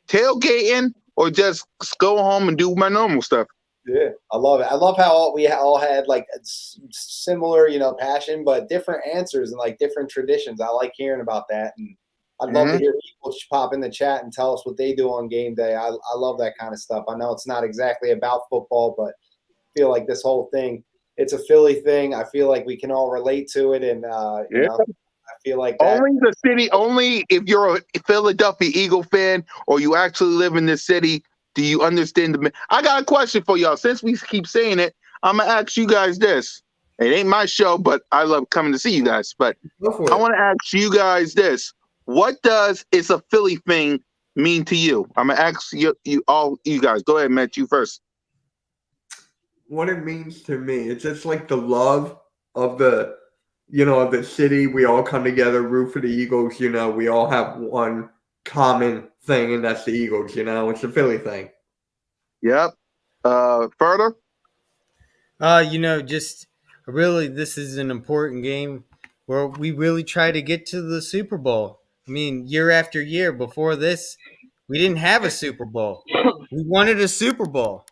S6: tailgating, or just go home and do my normal stuff.
S5: Yeah, I love it. I love how we all had like similar, passion, but different answers and like different traditions. I like hearing about that, and I'd love to hear people pop in the chat and tell us what they do on game day. I love that kind of stuff. I know it's not exactly about football, but I feel like this whole thing, it's a Philly thing. I feel like we can all relate to it, and I feel like that.
S6: Only if you're a Philadelphia Eagle fan or you actually live in this city do you understand I got a question for y'all. Since we keep saying it, I'm gonna ask you guys this. It ain't my show, but I love coming to see you guys. But I want to ask you guys this: what does "it's a Philly thing" mean to you? I'm gonna ask you guys. Go ahead, Matt. You first.
S3: What it means to me, it's just like the love of the of the city. We all come together, root for the Eagles. We all have one common thing, and that's the Eagles. It's the Philly thing.
S6: Yep. Further.
S4: Just really, this is an important game where we really try to get to the Super Bowl. I mean, year after year before this, we didn't have a Super Bowl. We wanted a Super Bowl.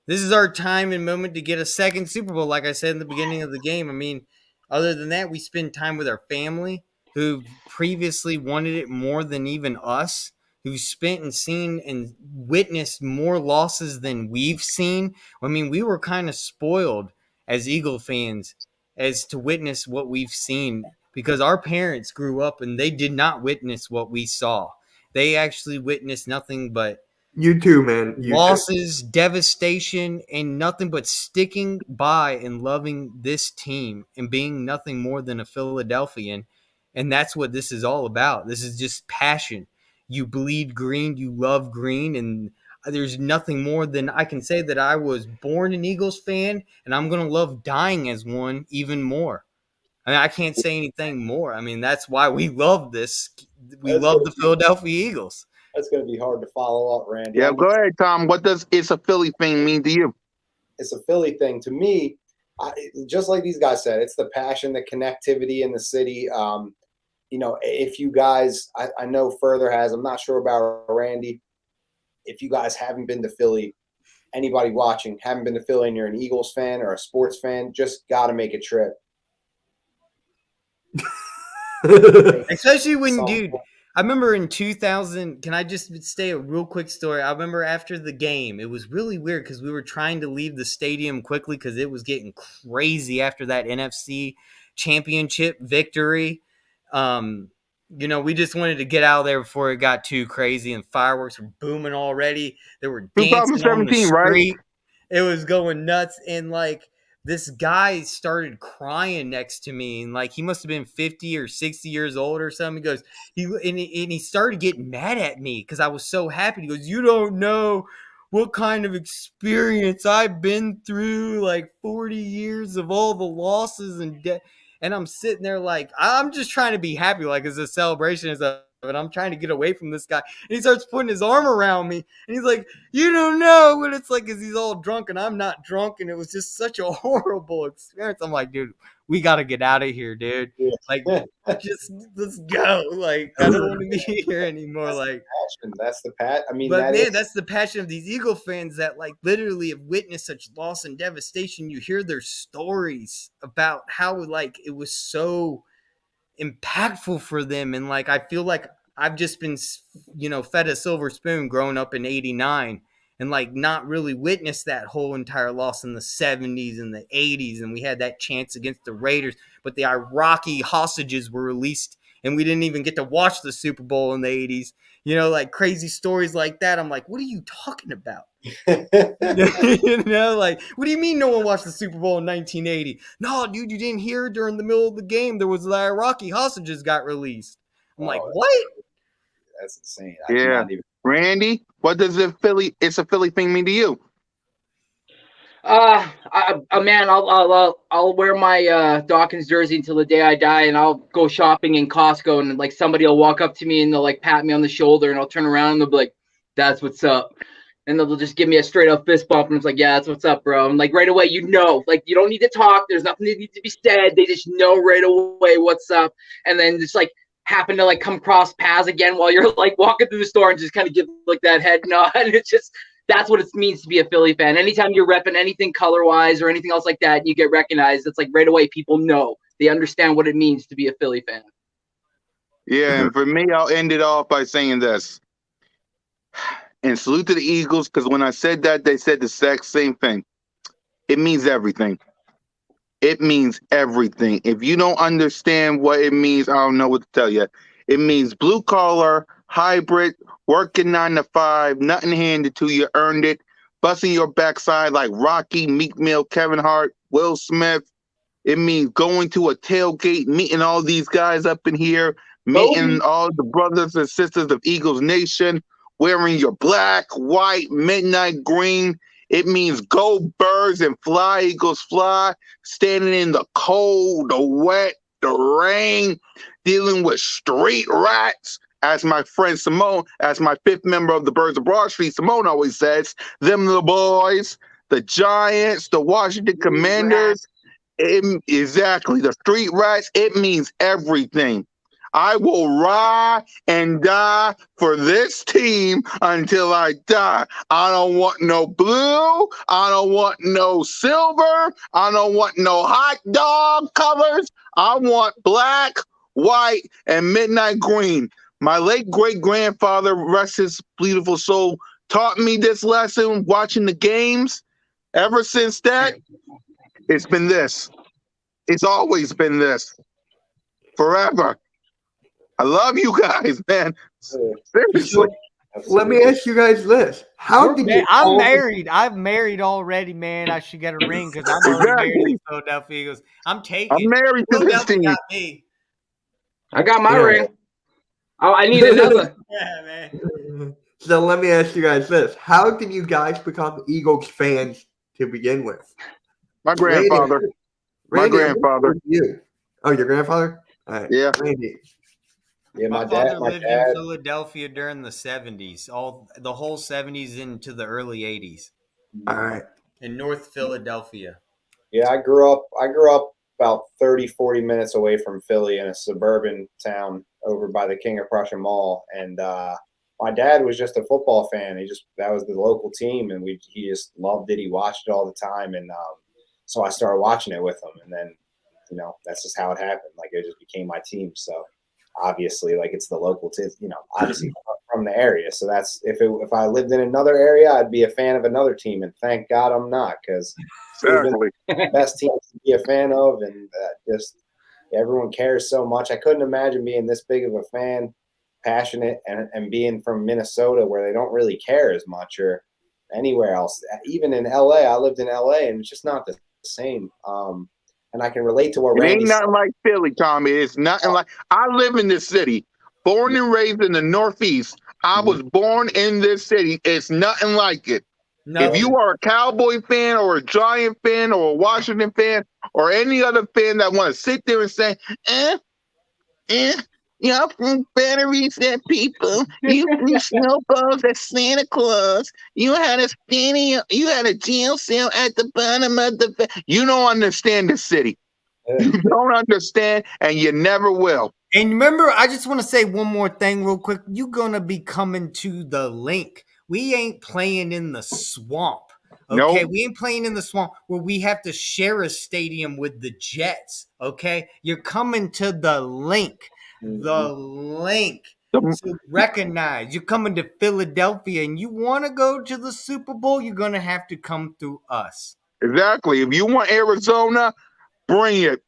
S4: This is our time and moment to get a second Super Bowl, like I said in the beginning of the game. I mean, other than that, we spend time with our family who previously wanted it more than even us, who spent and seen and witnessed more losses than we've seen. I mean, we were kind of spoiled as Eagle fans as to witness what we've seen because our parents grew up and they did not witness what we saw. They actually witnessed nothing but
S3: You too, man. You too.
S4: losses, devastation, and nothing but sticking by and loving this team and being nothing more than a Philadelphian. And that's what this is all about. This is just passion. You bleed green, you love green, and there's nothing more than I can say that I was born an Eagles fan, and I'm going to love dying as one even more. I mean, I can't say anything more. I mean, that's why we love this. We love the Philadelphia Eagles.
S5: That's going to be hard to follow up, Randy.
S6: Yeah, go ahead, Tom. What does "it's a Philly thing" mean to you?
S5: It's a Philly thing to me. Just like these guys said, it's the passion, the connectivity in the city. If you guys, I know Further has, I'm not sure about Randy. If you guys haven't been to Philly, anybody watching haven't been to Philly and you're an Eagles fan or a sports fan, just got to make a trip.
S4: Especially when, dude, I remember in 2000, can I just say a real quick story? I remember after the game, it was really weird because we were trying to leave the stadium quickly because it was getting crazy after that NFC championship victory. We just wanted to get out of there before it got too crazy and fireworks were booming already. There were dancing on the
S6: 2017,
S4: street.
S6: right?
S4: It was going nuts. And this guy started crying next to me, and he must have been 50 or 60 years old or something. He goes, he started getting mad at me because I was so happy. He goes, "You don't know what kind of experience I've been through, 40 years of all the losses and I'm sitting there I'm just trying to be happy, it's a celebration and I'm trying to get away from this guy. And he starts putting his arm around me, and he's like, "You don't know what it's like," because he's all drunk and I'm not drunk, and it was just such a horrible experience. I'm like, dude, we got to get out of here, dude. Just let's go. I don't want to be here anymore.
S5: That's the passion. I mean,
S4: that's the passion of these Eagle fans that literally have witnessed such loss and devastation. You hear their stories about how it was so impactful for them, and I feel like I've just been fed a silver spoon growing up in '89 and not really witnessed that whole entire loss in the 70s and the 80s, and we had that chance against the Raiders, but the Iraqi hostages were released and we didn't even get to watch the Super Bowl in the 80s. Crazy stories like that. I'm like, what are you talking about? What do you mean no one watched the Super Bowl in 1980? No, dude, you didn't hear during the middle of the game there was the Iraqi hostages got released. I'm like, what?
S5: That's insane.
S6: Yeah. Randy, what does "it's a Philly thing" mean to you?
S8: Man, I'll wear my Dawkins jersey until the day I die, and I'll go shopping in Costco, and somebody will walk up to me and they'll pat me on the shoulder, and I'll turn around and they'll be like, "That's what's up." And they'll just give me a straight up fist bump, and it's like, "Yeah, that's what's up, bro." And right away, you don't need to talk. There's nothing that needs to be said. They just know right away what's up. And then just happen to come cross paths again while you're walking through the store and just kind of give that head nod. And it's just, that's what it means to be a Philly fan. Anytime you're repping anything color wise or anything else like that, and you get recognized, it's right away people know. They understand what it means to be a Philly fan.
S6: Yeah, and for me, I'll end it off by saying this. And salute to the Eagles, because when I said that, they said the exact same thing. It means everything. It means everything. If you don't understand what it means, I don't know what to tell you. It means blue collar, hybrid, working 9 to 5, nothing handed to you, earned it, busting your backside like Rocky, Meek Mill, Kevin Hart, Will Smith. It means going to a tailgate, meeting all these guys up in here, meeting all the brothers and sisters of Eagles Nation, wearing your black, white, midnight green. It means go Birds and fly, Eagles fly, standing in the cold, the wet, the rain, dealing with street rats. As my friend Simone, as my fifth member of the Birds of Broad Street, Simone always says, them the boys, the Giants, the Washington Commanders. Exactly, the street rats. It means everything. I will ride and die for this team until I die. I don't want no blue. I don't want no silver. I don't want no hot dog colors. I want black, white, and midnight green. My late great-grandfather, rest his beautiful soul, taught me this lesson watching the games. Ever since that, it's been this. It's always been this. Forever. I love you guys, man. Seriously.
S3: Let me ask you guys this: how did you?
S4: I'm married. I'm married already, man. I should get a ring because I'm already married to the Philadelphia Eagles. I'm taking.
S6: I'm married to this
S4: Philadelphia
S6: team.
S4: got me.
S8: I got my ring. Oh, I need another.
S4: Yeah, man.
S3: So let me ask you guys this: how did you guys become Eagles fans to begin with?
S6: My grandfather. My grandfather.
S3: You. Oh, your grandfather? All right.
S6: Yeah.
S3: Randy.
S5: Yeah,
S4: My father lived in Philadelphia during the 70s, the whole 70s into the early 80s.
S3: All right.
S4: In North Philadelphia.
S5: Yeah, I grew up about 30, 40 minutes away from Philly in a suburban town over by the King of Prussia Mall. And my dad was just a football fan. That was the local team, and he just loved it. He watched it all the time. And so I started watching it with him. And then, that's just how it happened. Like, it just became my team. So obviously, like, it's the local team, obviously from the area. So that's if I lived in another area, I'd be a fan of another team. And thank God I'm not, because
S6: Exactly.
S5: the best teams to be a fan of, and just everyone cares so much. I couldn't imagine being this big of a fan, passionate, and being from Minnesota where they don't really care as much, or anywhere else. Even in LA, I lived in LA, and it's just not the same. And I can relate to what
S6: It
S5: Randy
S6: ain't nothing like Philly, Tommy. It's nothing like. I live in this city, born and raised in the Northeast. I was born in this city. It's nothing like it.
S4: No.
S6: If you are a Cowboy fan or a Giant fan or a Washington fan or any other fan that want to sit there and say, y'all from batteries at people, you snowballs at Santa Claus, you had a jail cell at the bottom of you don't understand the city. You don't understand, and you never will.
S4: And remember, I just want to say one more thing real quick. You're going to be coming to the link. We ain't playing in the swamp. Okay,
S6: Nope.
S4: we ain't playing in the swamp where we have to share a stadium with the Jets. Okay, you're coming to the link. The link. So recognize you're coming to Philadelphia and you want to go to the Super Bowl, you're going to have to come through us.
S6: Exactly. If you want Arizona, bring it.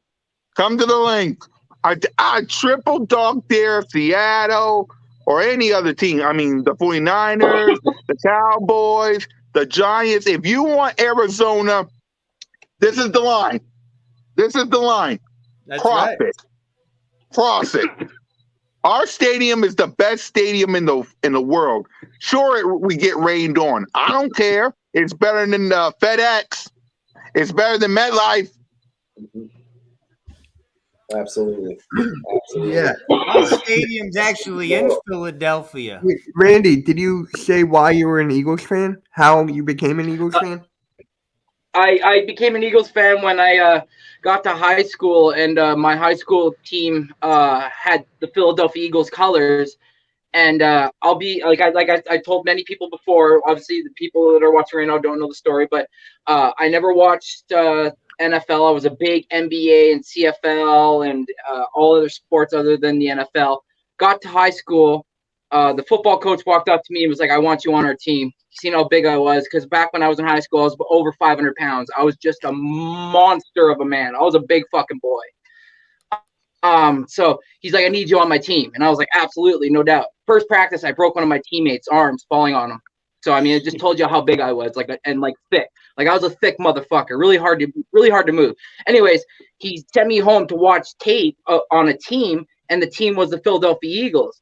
S6: Come to the link. I triple dog dare Seattle or any other team. I mean, the 49ers, the Cowboys, the Giants. If you want Arizona, this is the line. This is the line.
S4: That's
S6: Cross
S4: right.
S6: it. Cross it. Our stadium is the best stadium in the world. Sure, we get rained on. I don't care. It's better than FedEx. It's better than MetLife.
S5: Absolutely.
S3: Yeah.
S4: Our stadium's actually in Philadelphia.
S3: Wait, Randy, did you say why you were an Eagles fan? How you became an Eagles fan?
S8: I became an Eagles fan when I got to high school, and my high school team had the Philadelphia Eagles colors. And I'll be I told many people before. Obviously, the people that are watching right now don't know the story, but I never watched NFL. I was a big NBA and CFL and all other sports other than the NFL. Got to high school. The football coach walked up to me and was like, "I want you on our team." He seen how big I was, because back when I was in high school, I was over 500 pounds. I was just a monster of a man. I was a big fucking boy. So he's like, "I need you on my team." And I was like, "Absolutely, no doubt." First practice, I broke one of my teammates' arms falling on him. So, I mean, it just told you how big I was, and thick. Like, I was a thick motherfucker, really hard to move. Anyways, he sent me home to watch tape on a team, and the team was the Philadelphia Eagles.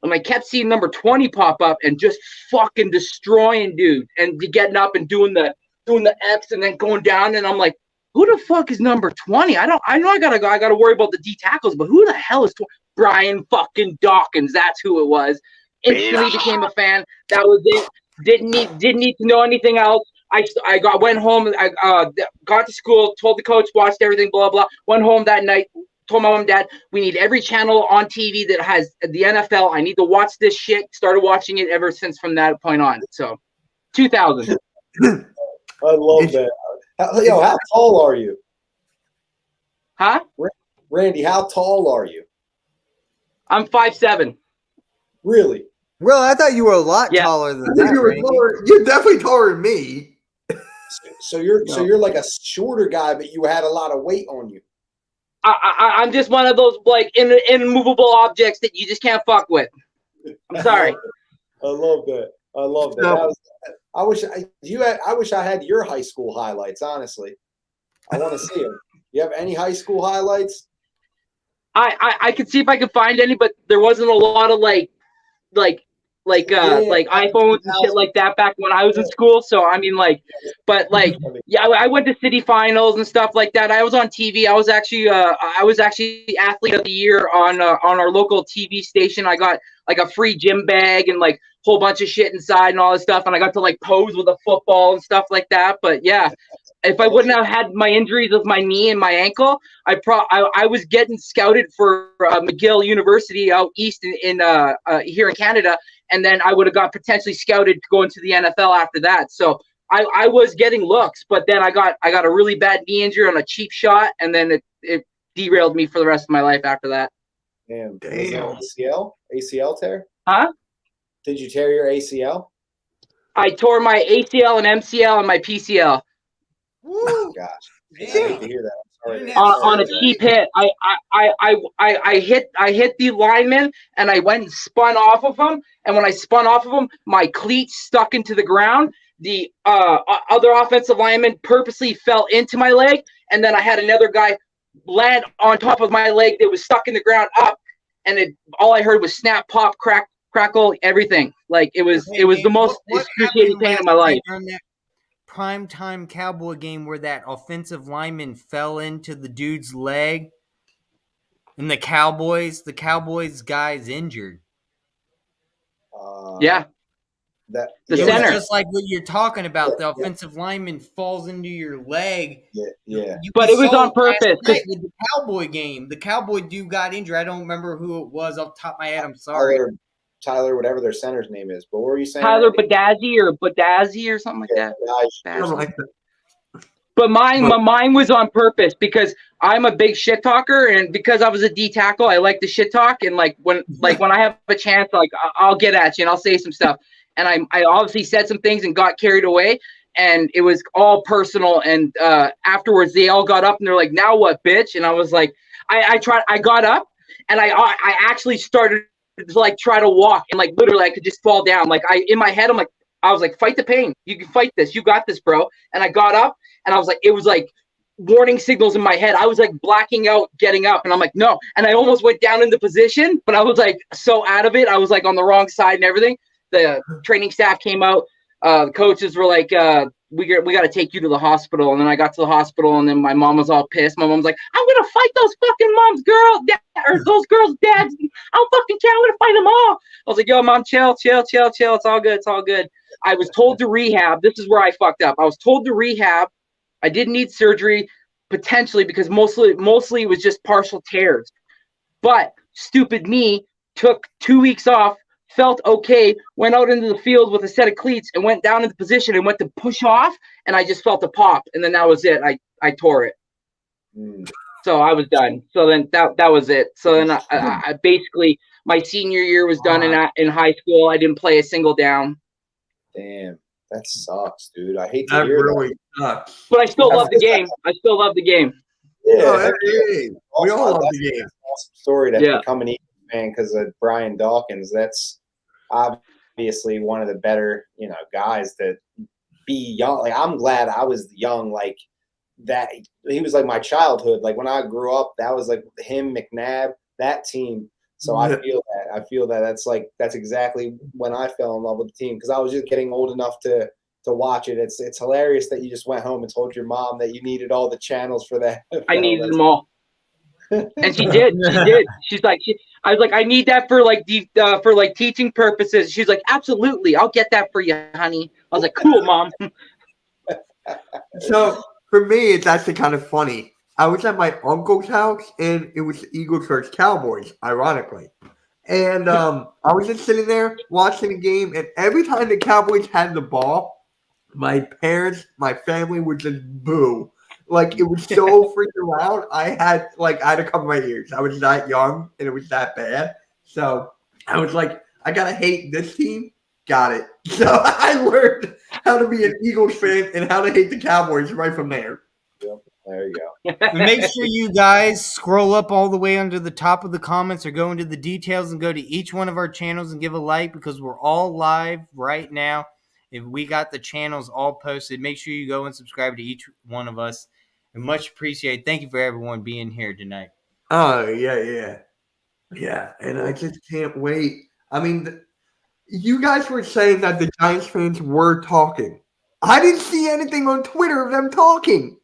S8: And I kept seeing number 20 pop up and just fucking destroying dude, and getting up and doing the X and then going down, and I'm like, who the fuck is number 20? I know I gotta worry about the D tackles, but who the hell is Brian fucking Dawkins? That's who it was. Instantly became a fan. That was it. Didn't need to know anything else. Went home. I got to school, told the coach, watched everything, blah blah. Went home that night, told my mom and dad, we need every channel on TV that has the NFL. I need to watch this shit. Started watching it ever since from that point on. So 2000.
S5: I love that. How tall are you?
S8: Huh?
S5: Randy, how tall are you?
S8: I'm 5'7".
S5: Really?
S4: Well, I thought you were a lot
S8: Yeah.
S4: taller than
S3: I think
S4: that, Randy.
S3: you're definitely taller than me.
S5: So you're like a shorter guy, but you had a lot of weight on you.
S8: I'm just one of those like immovable objects that you just can't fuck with. I'm sorry.
S5: I love that.
S3: No.
S5: I wish I had your high school highlights. Honestly, I want to see them. You have any high school highlights?
S8: I could see if I could find any, but there wasn't a lot of like iPhones and shit like that back when I was in school. So I mean, like, but like, yeah, I went to city finals and stuff like that. I was on TV. I was actually athlete of the year on our local TV station. I got like a free gym bag and like a whole bunch of shit inside and all this stuff. And I got to like pose with a football and stuff like that. But yeah, if I wouldn't have had my injuries with my knee and my ankle, I was getting scouted for McGill University out east in here in Canada. And then I would have got potentially scouted to go into the NFL after that. So I was getting looks, but then I got a really bad knee injury on a cheap shot, and then it derailed me for the rest of my life after that.
S5: Damn. ACL tear?
S8: Huh?
S5: Did you tear your ACL?
S8: I tore my ACL and MCL and my PCL.
S5: Oh, gosh. I hate to hear that. I'm sorry.
S8: On a cheap hit. I hit the lineman and I went and spun off of him. And when I spun off of him, my cleat stuck into the ground. The other offensive lineman purposely fell into my leg, and then I had another guy land on top of my leg that was stuck in the ground up, and all I heard was snap, pop, crack, crackle, everything. Like it was the most excruciating pain in my life.
S4: Primetime Cowboy game where that offensive lineman fell into the dude's leg, and the Cowboys guy's injured.
S8: Yeah.
S5: The
S8: center.
S4: Just like what you're talking about, the offensive lineman falls into your leg.
S5: Yeah.
S8: But it was on purpose.
S4: With the Cowboy game, the Cowboy dude got injured. I don't remember who it was off the top of my head. I'm sorry.
S5: Tyler, whatever their center's name is. But what were you saying?
S8: Tyler Badazzi or something like that.
S3: Something like that.
S8: But mine was on purpose because I'm a big shit talker, and because I was a D tackle, I like to shit talk. And like when I have a chance, like I'll get at you and I'll say some stuff. And I obviously said some things and got carried away, and it was all personal. And afterwards, they all got up and they're like, "Now what, bitch?" And I was like, I got up, and I actually started to like try to walk, and like literally I could just fall down. Like in my head, I was like, fight the pain. You can fight this. You got this, bro. And I got up, and I was like, it was like warning signals in my head. I was like blacking out, getting up, and I'm like, no. And I almost went down into position, but I was like so out of it. I was like on the wrong side and everything. The training staff came out. The coaches were like, we got to take you to the hospital. And then I got to the hospital, and then my mom was all pissed. My mom's like, I'm going to fight those fucking moms, those girls' dads. I'll fucking care. I'm going to fight them all. I was like, yo, mom, chill. It's all good. It's all good. I was told to rehab. This is where I fucked up. I was told to rehab. I didn't need surgery, potentially, because mostly it was just partial tears. But stupid me took 2 weeks off, felt okay, went out into the field with a set of cleats and went down into position and went to push off, and I just felt a pop, and then that was it. I tore it. So I was done. So then that was it. So then I basically, my senior year was done in high school. I didn't play a single down.
S5: Damn, that sucks, dude. I hate to
S3: That
S5: hear
S3: really
S5: that.
S3: sucks.
S8: But I still love the game.
S5: Yeah,
S3: Oh, hey, we all love the game.
S5: Awesome story to
S8: Yeah.
S5: become an Eagles fan because of Brian Dawkins. That's obviously one of the better, guys that be young. Like, I'm glad I was young. Like that, he was like my childhood. Like when I grew up, that was like him, McNabb, that team. So I feel that that's exactly when I fell in love with the team because I was just getting old enough to watch it. It's hilarious that you just went home and told your mom that you needed all the channels for that.
S8: I needed them all. And she did. She's like, I was like, I need that for like teaching purposes. She's like, absolutely, I'll get that for you, honey. I was like, cool, mom.
S3: So for me, it's actually kind of funny. I was at my uncle's house, and it was the Eagles versus Cowboys, ironically. And I was just sitting there watching the game, and every time the Cowboys had the ball, my parents, my family would just boo. Like it was so freaking loud. I had to cover my ears. I was that young, and it was that bad. So I was like, I gotta hate this team. Got it. So I learned how to be an Eagles fan and how to hate the Cowboys right from there.
S5: Yep, there you go.
S4: And make sure you guys scroll up all the way under the top of the comments or go into the details and go to each one of our channels and give a like, because we're all live right now. If we got the channels all posted, make sure you go and subscribe to each one of us. And much appreciated. Thank you for everyone being here tonight.
S3: Oh yeah. And I just can't wait. I mean, you guys were saying that the Giants fans were talking. I didn't see anything on Twitter of them talking.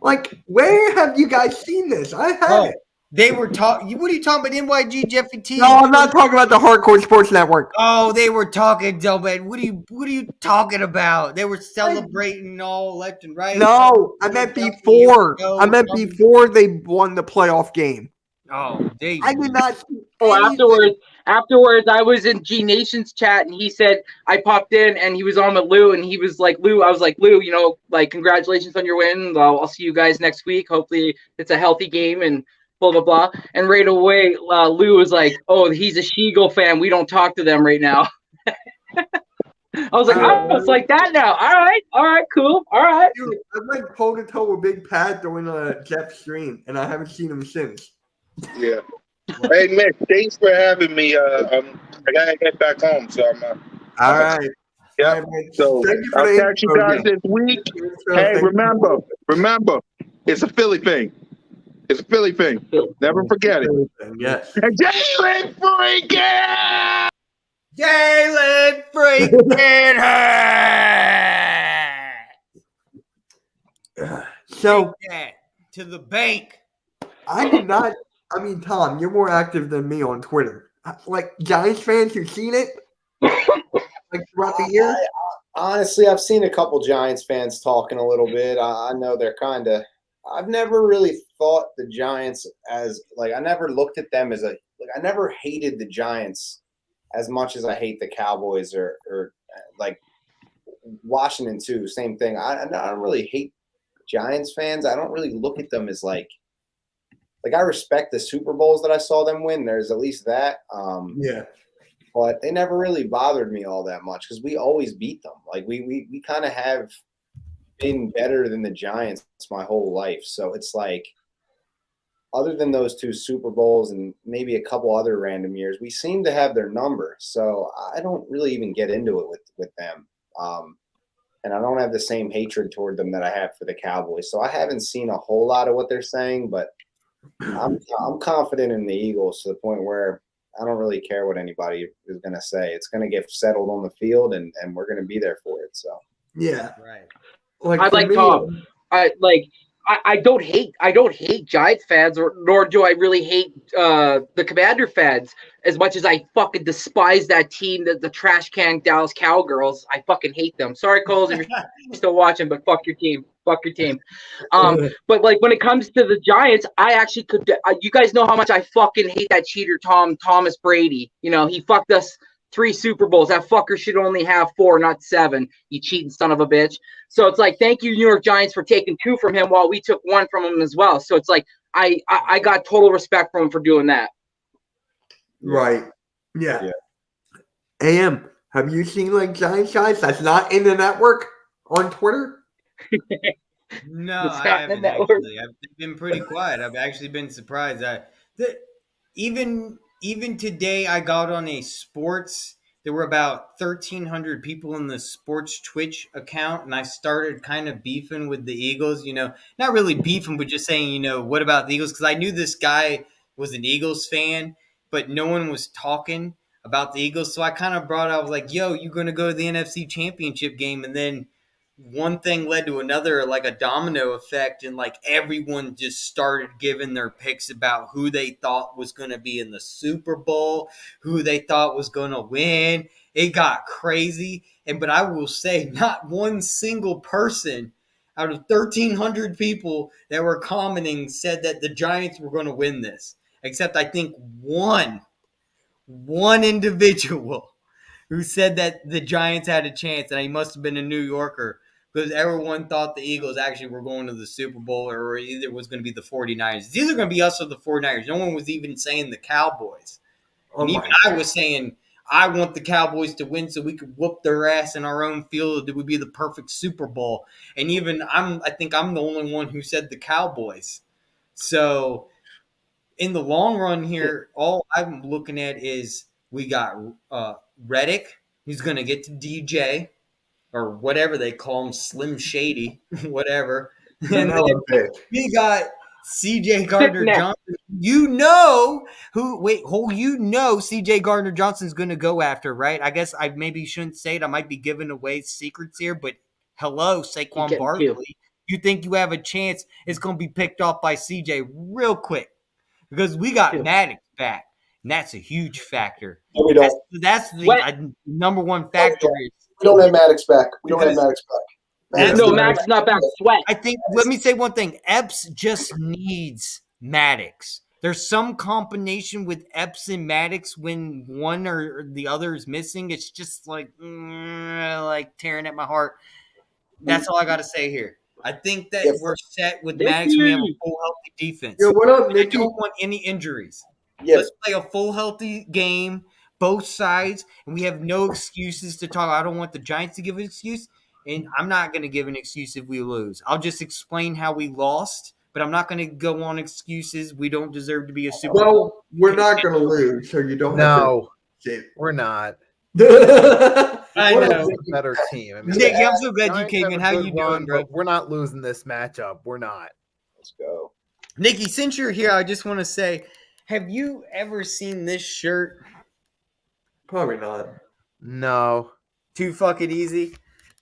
S3: Like, where have you guys seen this? I haven't.
S4: They were talking. What are you talking about? NYG Jeffy T?
S3: No, I'm not talking about the Hardcore Sports Network.
S4: Oh, they were talking, Delbert. What are you talking about? They were celebrating all left and right.
S3: No, I meant before. I meant before they won the playoff game.
S4: Oh,
S3: I did not see
S8: Afterwards, I was in G Nation's chat, and he said I popped in, and he was on with Lou, and he was like, Lou, I was like, Lou, congratulations on your win. I'll see you guys next week. Hopefully, it's a healthy game, and blah blah blah. And right away, Lou was like, oh, he's a Sheagle fan. We don't talk to them right now. I was like, oh, it's like that now. All right, cool, all right.
S3: Dude, I went toe to toe with Big Pat during Jeff's stream, and I haven't seen him since.
S6: Yeah. Hey, Mitch, thanks for having me. I gotta get back home, so I'm.
S3: All right.
S6: Yeah.
S3: All right,
S6: So I'll catch you guys this week. Hey, remember, it's a Philly thing. It's a Philly thing. Never forget it.
S3: Yes.
S6: And Jalen freaking!
S4: Jalen freaking Hurts.
S3: So
S4: Take that to the bank.
S3: I did not. I mean, Tom, you're more active than me on Twitter. Like Giants fans who've seen it, like throughout the year.
S5: Honestly, I've seen a couple Giants fans talking a little bit. I know they're kind of. I've never really thought the Giants as like. I never looked at them as a. Like I never hated the Giants as much as I hate the Cowboys or like Washington too. Same thing. I don't really hate Giants fans. I don't really look at them as like I respect the Super Bowls that I saw them win. There's at least that.
S3: Yeah.
S5: But they never really bothered me all that much because we always beat them. Like we kind of have been better than the Giants my whole life. So it's like, other than those two Super Bowls and maybe a couple other random years, we seem to have their number. So I don't really even get into it with them. And I don't have the same hatred toward them that I have for the Cowboys. So I haven't seen a whole lot of what they're saying, but I'm confident in the Eagles to the point where I don't really care what anybody is going to say. It's going to get settled on the field, and we're going to be there for it. So
S3: Yeah.
S4: Right.
S8: I like Tom. I don't hate Giants fans, nor do I really hate the Commander fans as much as I fucking despise that team, the trash can Dallas Cowgirls. I fucking hate them. Sorry, Coles, if you're still watching, but fuck your team. Fuck your team. But like when it comes to the Giants, I actually could. You guys know how much I fucking hate that cheater Thomas Brady. You know, he fucked us 3 Super Bowls. That fucker should only have 4, not 7. You cheating son of a bitch. So it's like, thank you, New York Giants, for taking 2 from him while we took 1 from him as well. So it's like, I got total respect for him for doing that.
S3: Right. Yeah. AM, have you seen like Giants guys that's not in the network on Twitter?
S4: No,
S8: It's
S4: I
S8: not
S4: haven't
S8: in that
S4: actually. I've been pretty quiet. I've actually been surprised. Even today, I got on a sports. There were about 1,300 people in the sports Twitch account, and I started kind of beefing with the Eagles. You know, not really beefing, but just saying, you know, what about the Eagles? Because I knew this guy was an Eagles fan, but no one was talking about the Eagles. So I kind of brought out, I was like, yo, you're going to go to the NFC Championship game, and then one thing led to another, like a domino effect, and like everyone just started giving their picks about who they thought was going to be in the Super Bowl, who they thought was going to win. It got crazy. But I will say, not one single person out of 1,300 people that were commenting said that the Giants were going to win this. Except I think one individual who said that the Giants had a chance, and he must have been a New Yorker, because everyone thought the Eagles actually were going to the Super Bowl, or either was going to be the 49ers. It's either going to be us or the 49ers. No one was even saying the Cowboys. And even I was saying, I want the Cowboys to win so we could whoop their ass in our own field. It would be the perfect Super Bowl. And even I think I'm the only one who said the Cowboys. So in the long run here, all I'm looking at is we got Reddick, who's going to get to DJ, or whatever they call him, Slim Shady, whatever. And then we got C.J. Gardner-Johnson. C.J. Gardner-Johnson's going to go after, right? I guess I maybe shouldn't say it. I might be giving away secrets here, but hello, Saquon Barkley. You think you have a chance it's going to be picked off by C.J. real quick, because we got Maddox back, and that's a huge factor.
S9: No, we don't.
S4: That's the number one factor.
S9: We don't have Maddox back. We don't have Maddox back.
S8: No, Maddox is not back. Sweat.
S4: I think, let me say one thing. Epps just needs Maddox. There's some combination with Epps and Maddox when one or the other is missing. It's just like tearing at my heart. That's all I got to say here. I think that we're set with Maddox. We have a full healthy defense.
S3: Yo, what up, Nicky?
S4: I don't want any injuries.
S9: Yes.
S4: Let's play a full healthy game, both sides, and we have no excuses to talk. I don't want the Giants to give an excuse, and I'm not going to give an excuse if we lose. I'll just explain how we lost, but I'm not going to go on excuses. We don't deserve to be a Super Bowl.
S3: Well, we're not going to lose, so you don't have to.
S10: We're not.
S4: I know.
S10: We're a better team. I mean,
S4: Nick, I'm so glad you
S10: Giants
S4: came
S10: have
S4: in.
S10: a
S4: How
S10: good
S4: you doing,
S10: run,
S4: bro?
S10: but we're not losing this matchup. We're not.
S9: Let's go.
S4: Nikki, since you're here, I just want to say, have you ever seen this shirt?
S3: Probably not.
S10: No.
S4: Too fucking easy.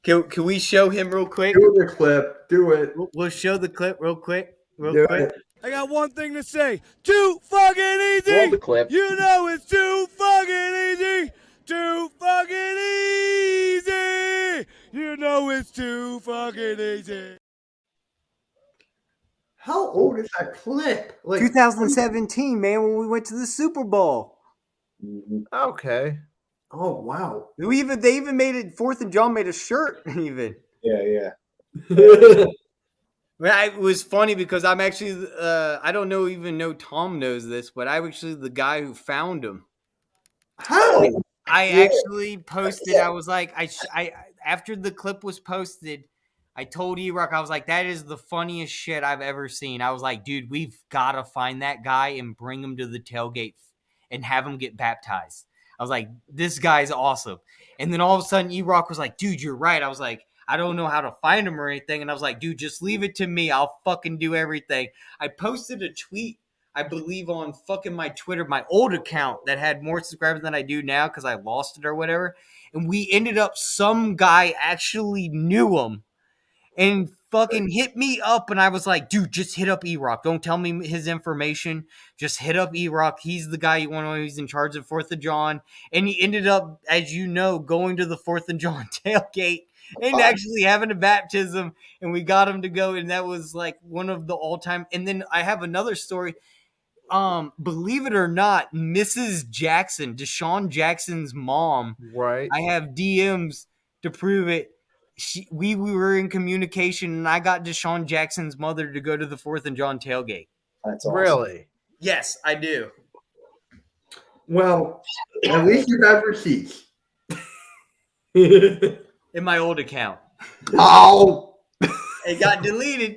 S4: Can we show him real quick?
S3: Do the clip. Do it.
S4: We'll show the clip real quick.
S3: Do it.
S7: I got one thing to say. Too fucking easy.
S8: Roll the clip.
S7: You know it's too fucking easy. Too fucking easy. You know it's too fucking easy.
S3: How old is that clip? Like
S4: 2017, man, when we went to the Super Bowl.
S10: Okay.
S3: Oh wow.
S4: They even made it. 4th and John made a shirt. Even.
S9: Yeah.
S4: It was funny because I'm actually. I don't even know Tom knows this, but I'm actually the guy who found him.
S3: How?
S4: I actually posted. I was like, I after the clip was posted, I told E-Rock, I was like, that is the funniest shit I've ever seen. I was like, dude, we've got to find that guy and bring him to the tailgate and have him get baptized. I was like, this guy's awesome. And then all of a sudden, E-Rock was like, dude, you're right. I was like, I don't know how to find him or anything. And I was like, dude, just leave it to me. I'll fucking do everything. I posted a tweet, I believe, on fucking my Twitter, my old account that had more subscribers than I do now because I lost it or whatever. And we ended up, some guy actually knew him and fucking hit me up. And I was like, dude, just hit up E-Rock. Don't tell me his information. Just hit up E-Rock. He's the guy you want to know. He's in charge of 4th of John. And he ended up, as you know, going to the 4th and John tailgate and actually having a baptism. And we got him to go. And that was like one of the all-time. And then I have another story. Believe it or not, Mrs. Jackson, Deshaun Jackson's mom.
S10: Right.
S4: I have DMs to prove it. We were in communication, and I got Deshaun Jackson's mother to go to the 4th and John tailgate.
S9: That's awesome.
S10: Really?
S4: Yes, I do.
S3: Well, at least you have receipts.
S4: In my old account.
S3: Oh.
S4: It got deleted.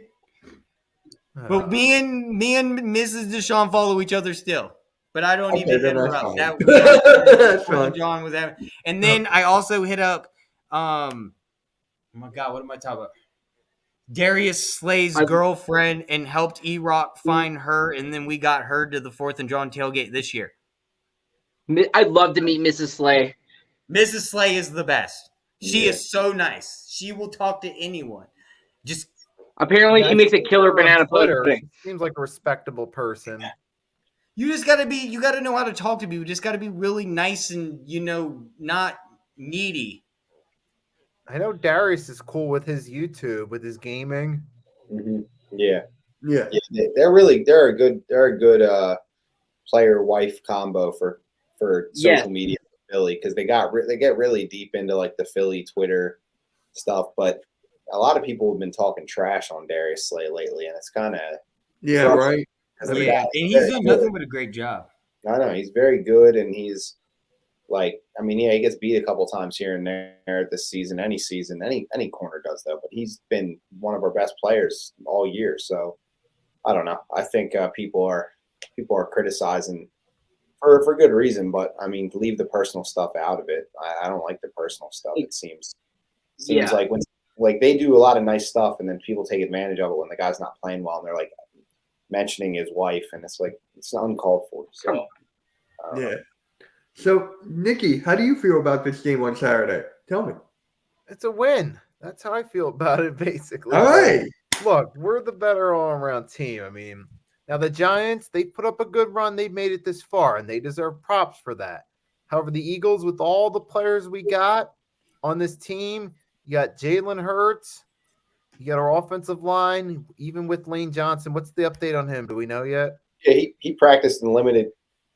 S4: But me and Mrs. Deshaun follow each other still. But I don't even interrupt. That's fine. John was having. And then I also hit up oh my God, what am I talking about? Darius Slay's girlfriend, and helped E-Rock find her, and then we got her to the 4th and John tailgate this year.
S8: I'd love to meet Mrs. Slay.
S4: Mrs. Slay is the best. She is so nice. She will talk to anyone. Just
S8: apparently, she makes a killer banana pudding.
S10: Seems like a respectable person.
S4: You gotta know how to talk to people. You just gotta be really nice and, not needy.
S10: I know Darius is cool with his YouTube, with his gaming.
S5: Mm-hmm. Yeah.
S3: Yeah.
S5: They're a good player wife combo for social media in Philly, because they get really deep into like the Philly Twitter stuff, but a lot of people have been talking trash on Darius Slay lately, and it's kind of
S3: Right.
S5: because
S4: Yeah, and he's done nothing but a great job.
S5: I know he's very good, and he's like, I mean, yeah, he gets beat a couple times here and there this season, any corner does though, but he's been one of our best players all year. So I don't know. I think people are criticizing for good reason, but I mean, leave the personal stuff out of it. I don't like the personal stuff. It seems like when they do a lot of nice stuff, and then people take advantage of it when the guy's not playing well, and they're like mentioning his wife, and it's like it's uncalled for. So
S3: yeah. So Nikki, how do you feel about this game on Saturday? Tell me.
S10: It's a win. That's how I feel about it, basically.
S3: All right.
S10: Look, we're the better all-around team. I mean, now the Giants, they put up a good run. They've made it this far, and they deserve props for that. However, the Eagles, with all the players we got on this team, you got Jalen Hurts, you got our offensive line, even with Lane Johnson. What's the update on him? Do we know yet?
S5: Yeah, he practiced in limited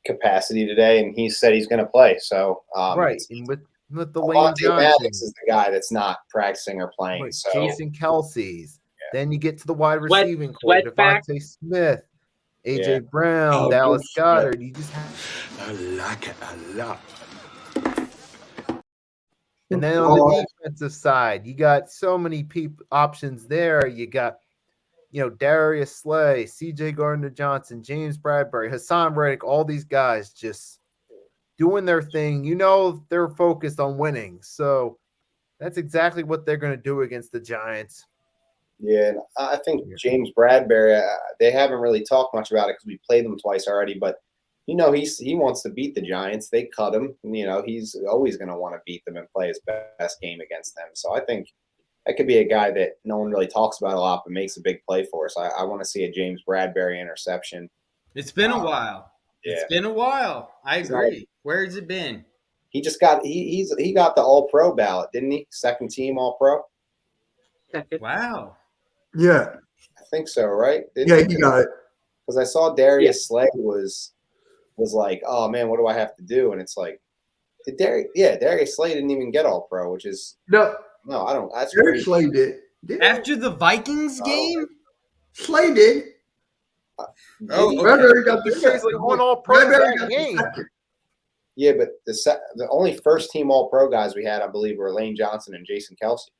S5: capacity today, and he said he's going to play. So
S10: right, and with the Lane Johnson,
S5: Maddox is the guy that's not practicing or playing.
S10: Right.
S5: So
S10: Jason Kelsey's. Yeah. Then you get to the wide receiving core: Devontae Smith, AJ Brown, Dallas Goedert. You just
S7: I like it a lot.
S10: And then on the defensive side, you got so many options there. You got, Darius Slay, CJ Gardner-Johnson, James Bradbury, Hassan Reddick, all these guys just doing their thing. They're focused on winning. So that's exactly what they're going to do against the Giants.
S5: Yeah, and I think James Bradbury, they haven't really talked much about it because we played them twice already, but he wants to beat the Giants. They cut him. He's always going to want to beat them and play his best game against them. So I think that could be a guy that no one really talks about a lot, but makes a big play for us. I want to see a James Bradbury interception.
S4: It's been a while.
S5: Yeah.
S4: It's been a while. I agree. Where has it been?
S5: He just got he got the All-Pro ballot, didn't he? Second team All-Pro.
S4: Wow.
S3: Yeah.
S5: I think so, right?
S3: He got it.
S5: Because I saw Darius Slay was like, oh man, what do I have to do? And it's like, Darius Slay didn't even get All-Pro, which is
S3: no,
S5: I don't. That's
S3: Darius Slay did.
S4: After the Vikings game,
S3: Slay did.
S10: Bradbury got the one All-Pro that game.
S5: Yeah, but the only first team All-Pro guys we had, I believe, were Lane Johnson and Jason Kelsey.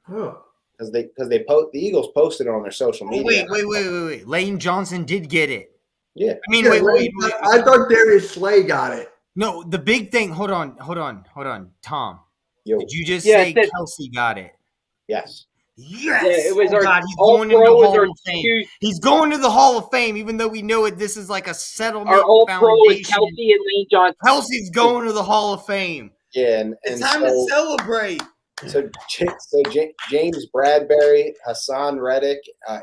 S3: Huh.
S5: Because the Eagles posted it on their social media.
S4: Wait. Lane Johnson did get it.
S5: Yeah.
S4: I mean, wait.
S3: I thought Darius Slay got it.
S4: No, the big thing. Hold on, Tom.
S5: Yo.
S4: Did you just say Kelsey got it?
S5: Yes.
S4: Yes.
S8: Yeah, it was
S4: he's going into the Hall of Fame. He's going to the Hall of Fame, even though we know it. This is like a settlement.
S8: Our All-Pro is Kelsey and Lane Johnson.
S4: Kelsey's going to the Hall of Fame.
S5: Yeah, and
S4: it's time to celebrate.
S5: So James Bradbury, Hassan Reddick,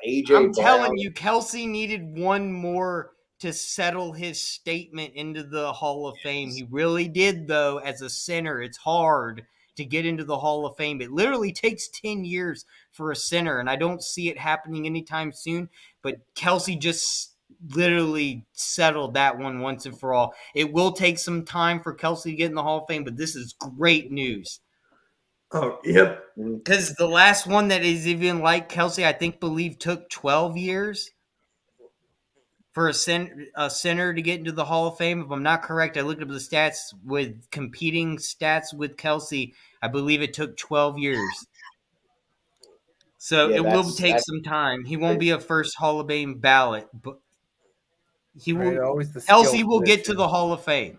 S5: AJ Brown.
S4: I'm telling you, Kelsey needed one more to settle his statement into the Hall of Fame. He really did, though, as a center. It's hard to get into the Hall of Fame. It literally takes 10 years for a center, and I don't see it happening anytime soon. But Kelsey just literally settled that one once and for all. It will take some time for Kelsey to get in the Hall of Fame, but this is great news.
S3: Oh, yep.
S4: Because the last one that is even like Kelsey, I believe took 12 years for a center to get into the Hall of Fame. If I'm not correct, I looked up the stats with competing stats with Kelsey. I believe it took 12 years. So it will take some time. He won't be a first Hall of Fame ballot, but he will. Kelsey will get to the Hall of Fame.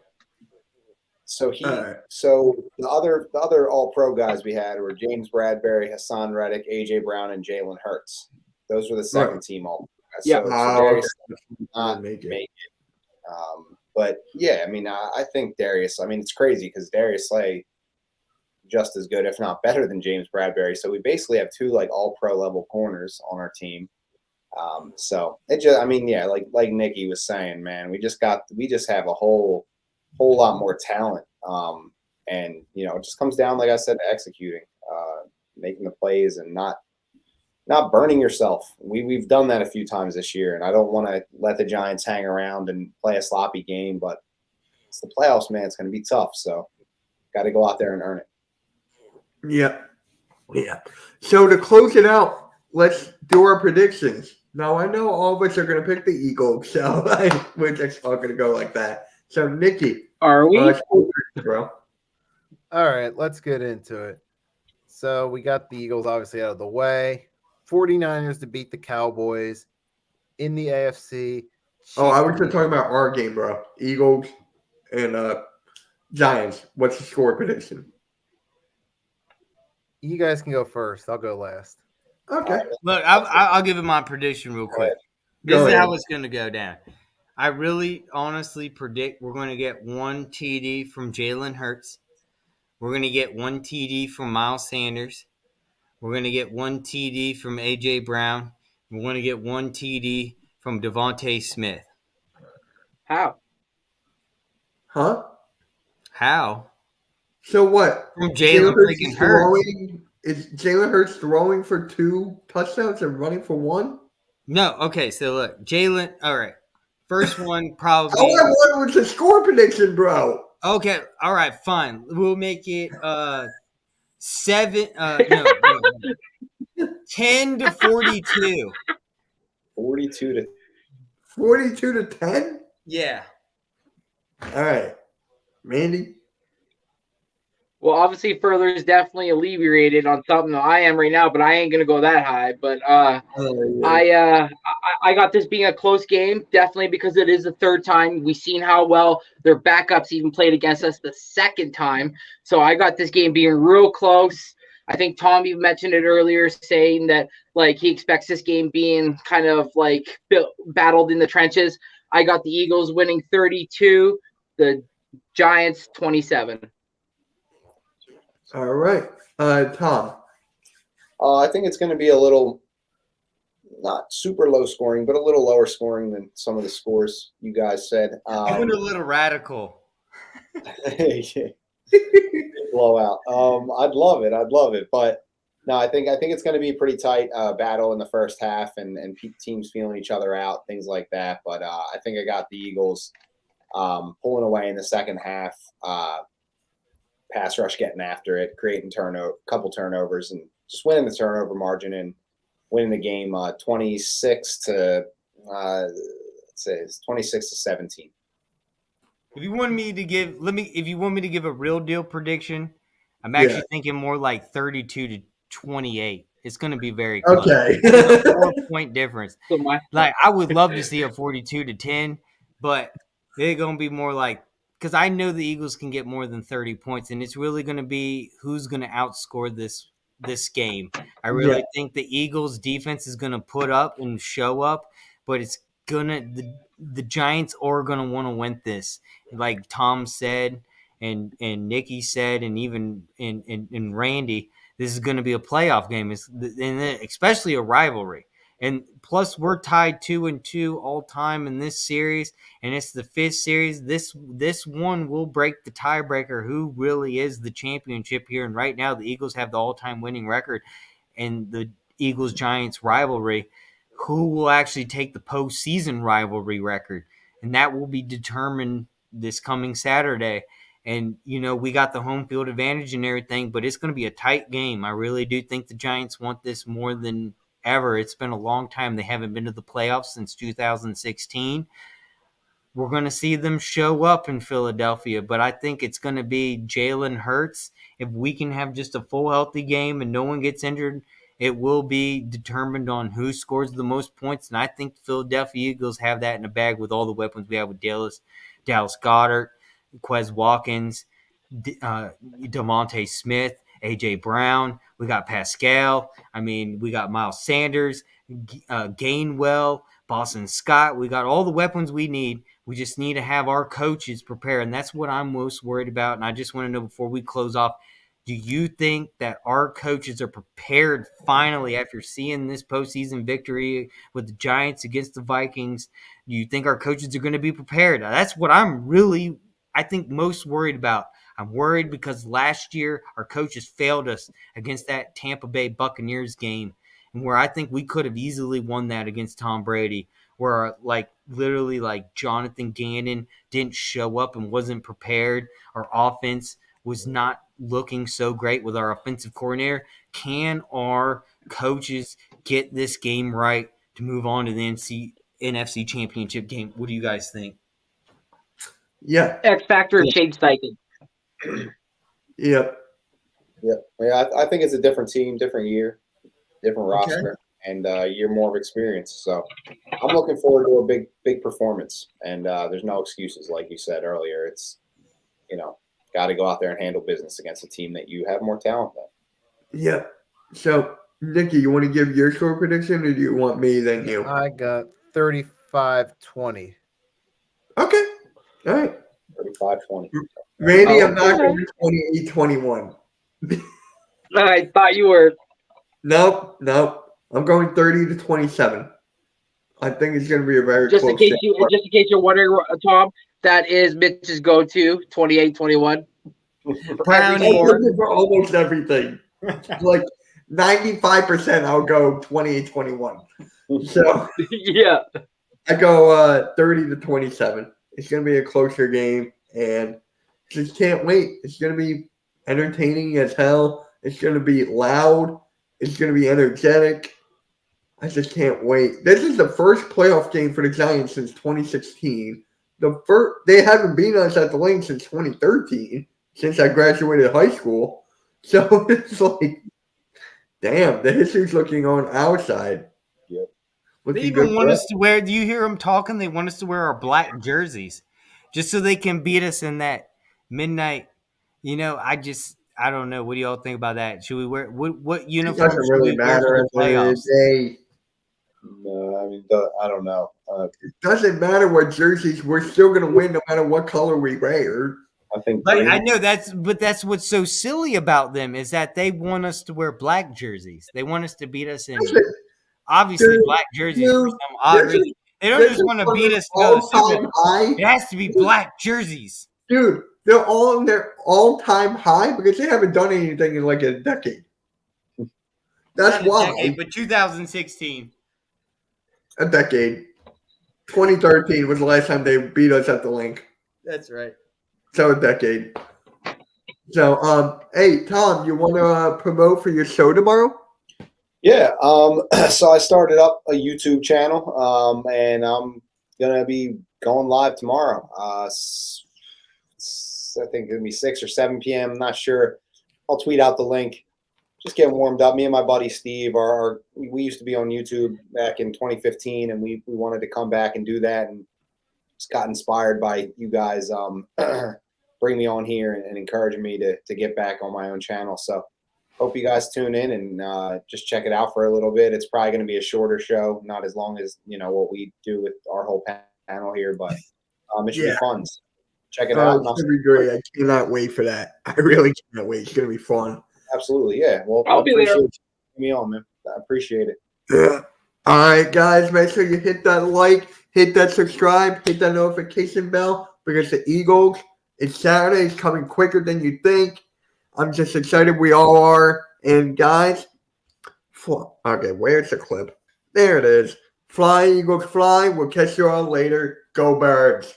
S5: So the other All-Pro guys we had were James Bradbury, Hassan Reddick, AJ Brown, and Jalen Hurts. Those were the second team All-Pro guys.
S8: Yeah,
S5: so Darius did not make it. But yeah, I mean, I think Darius. I mean, it's crazy because Darius Slay just as good, if not better, than James Bradbury. So we basically have two like All-Pro level corners on our team. So it just, I mean, yeah, like Nikki was saying, man, we just have a whole lot more talent And it just comes down, like I said, to executing, making the plays, and not burning yourself. We've done that a few times this year, and I don't want to let the Giants hang around and play a sloppy game. But it's the playoffs, man. It's going to be tough. So got to go out there and earn it.
S3: Yeah. So to close it out, let's do our predictions. Now I know all of us are going to pick the Eagles, so we're just all going to go like that. So Nikki,
S8: Are we?
S3: Bro.
S10: All right, let's get into it. So we got the Eagles obviously out of the way. 49ers to beat the Cowboys in the AFC.
S3: Oh, I was just talking about our game, bro. Eagles and Giants. What's the score prediction?
S10: You guys can go first. I'll go last.
S3: Okay.
S4: Look, I'll give it my prediction real quick. This is how it's going to go down. I really honestly predict we're going to get one TD from Jalen Hurts. We're going to get one TD from Miles Sanders. We're going to get one TD from A.J. Brown. We're going to get one TD from Devontae Smith.
S8: How?
S3: Huh?
S4: How?
S3: So what?
S4: From Jalen freaking Hurts.
S3: Is Jalen Hurts throwing for 2 touchdowns and running for 1?
S4: No. Okay, so look. Jalen, all right. First one probably.
S3: All I wanted was a score prediction, bro.
S4: Okay, all right, fine. We'll make it 10 to 42.
S5: 42
S3: to 10?
S4: Yeah.
S3: All right. Mandy?
S8: Well, obviously, further is definitely alleviated on something that I am right now, but I ain't gonna go that high. But I got this being a close game, definitely because it is the third time. We've seen how well their backups even played against us the second time. So I got this game being real close. I think Tom even mentioned it earlier, saying that like he expects this game being kind of like battled in the trenches. I got the Eagles winning 32, the Giants 27.
S3: All right. Tom?
S5: I think it's going to be a little, not super low scoring, but a little lower scoring than some of the scores you guys said.
S4: I went a little radical.
S5: Blowout. I'd love it. But no, I think it's going to be a pretty tight battle in the first half, and teams feeling each other out, things like that. But I think I got the Eagles pulling away in the second half. Pass rush getting after it, creating couple turnovers, and just winning the turnover margin and winning the game 26 to 17.
S4: If you want me to give a real deal prediction, I'm actually thinking more like 32 to 28. It's going to be very close.
S3: Okay.
S4: 4-point difference. Like I would love to see a 42 to 10, but they're going to be more like, because I know the Eagles can get more than 30 points, and it's really going to be who's going to outscore this game. I really think the Eagles defense is going to put up and show up, but it's the Giants are going to want to win this. Like Tom said, and Nikki said, and even in Randy, this is going to be a playoff game, and especially a rivalry. And plus, we're tied 2-2 all time in this series, and it's the 5th series. This one will break the tiebreaker. Who really is the championship here? And right now, the Eagles have the all-time winning record, and the Eagles-Giants rivalry. Who will actually take the postseason rivalry record? And that will be determined this coming Saturday. And, we got the home field advantage and everything, but it's going to be a tight game. I really do think the Giants want this more than ever. It's been a long time. They haven't been to the playoffs since 2016. We're going to see them show up in Philadelphia, but I think it's going to be Jalen Hurts. If we can have just a full healthy game and no one gets injured, it will be determined on who scores the most points, and I think the Philadelphia Eagles have that in the bag with all the weapons we have with Dallas Goedert, Quez Watkins, Devontae Smith, A.J. Brown. We got Pascal. We got Miles Sanders, Gainwell, Boston Scott. We got all the weapons we need. We just need to have our coaches prepare, and that's what I'm most worried about. And I just want to know before we close off, do you think that our coaches are prepared finally after seeing this postseason victory with the Giants against the Vikings? Do you think our coaches are going to be prepared? That's what I'm really, I think, most worried about. I'm worried because last year our coaches failed us against that Tampa Bay Buccaneers game, and where I think we could have easily won that against Tom Brady, where like literally like Jonathan Gannon didn't show up and wasn't prepared. Our offense was not looking so great with our offensive coordinator. Can our coaches get this game right to move on to the NFC Championship game? What do you guys think?
S3: Yeah.
S8: X Factor and Shane Steichen.
S3: Yep.
S5: Yeah, I think it's a different team, different year, different roster, and a year more of experience. So I'm looking forward to a big performance. And there's no excuses, like you said earlier. It's, got to go out there and handle business against a team that you have more talent than.
S3: Yeah. So, Nikki, you want to give your score prediction, or do you want me then you?
S10: I got 35-20.
S3: Okay. All right.
S5: 35-20.
S3: Randy, I'm not going to do 28-21.
S8: I thought you were.
S3: Nope. I'm going 30-27. I think it's going to be a very
S8: Just
S3: close
S8: in case
S3: game.
S8: you're wondering, Tom, that is Mitch's go-to 28-21.
S4: Brownie.
S3: I'm looking for almost everything. Like 95%, I'll go 28-21. So
S8: Yeah.
S3: I go 30-27. It's going to be a closer game, and just can't wait. It's going to be entertaining as hell. It's going to be loud. It's going to be energetic. I just can't wait. This is the first playoff game for the Giants since 2016. They haven't beaten us at the Link since 2013, since I graduated high school. So it's like, damn, the history's looking on our side.
S5: Yep.
S4: They even want us to wear. Do you hear them talking? They want us to wear our black jerseys, just so they can beat us in that midnight. I don't know. What do y'all think about that? Should we wear what uniform?
S3: It doesn't really matter at the end of the day.
S5: No, I mean, I don't know.
S3: It doesn't matter what jerseys. We're still going to win no matter what color we wear.
S5: I think.
S4: But I know that's what's so silly about them is that they want us to wear black jerseys. They want us to beat us in obviously black jerseys for some odd reason. They don't just want to beat us to go to the Super Bowl. It has to be black jerseys.
S3: Dude, they're all in their all-time high because they haven't done anything in like a decade. That's why.
S4: But 2016.
S3: A decade. 2013 was the last time they beat us at the Link.
S4: That's right.
S3: So a decade. So, hey, Tom, you want to promote for your show tomorrow?
S5: Yeah. So I started up a YouTube channel, and I'm gonna be going live tomorrow. I think it'll be 6 or 7 p.m. I'm not sure. I'll tweet out the link. Just getting warmed up. Me and my buddy Steve we used to be on YouTube back in 2015, and we wanted to come back and do that, and just got inspired by you guys bring me on here and encouraging me to get back on my own channel. So hope you guys tune in and just check it out for a little bit. It's probably going to be a shorter show, not as long as what we do with our whole panel here, but it should be fun. Check it out.
S3: It's going to be great. I cannot wait for that. I really can't wait. It's going to be fun.
S5: Absolutely, yeah. Well,
S8: I'll be there.
S5: Me on, man. I appreciate it.
S3: Yeah. All right, guys. Make sure you hit that like, hit that subscribe, hit that notification bell because the Eagles, it's Saturday. It's coming quicker than you think. I'm just excited. We all are. And guys, okay, where's the clip? There it is. Fly, Eagles, fly. We'll catch you all later. Go Birds.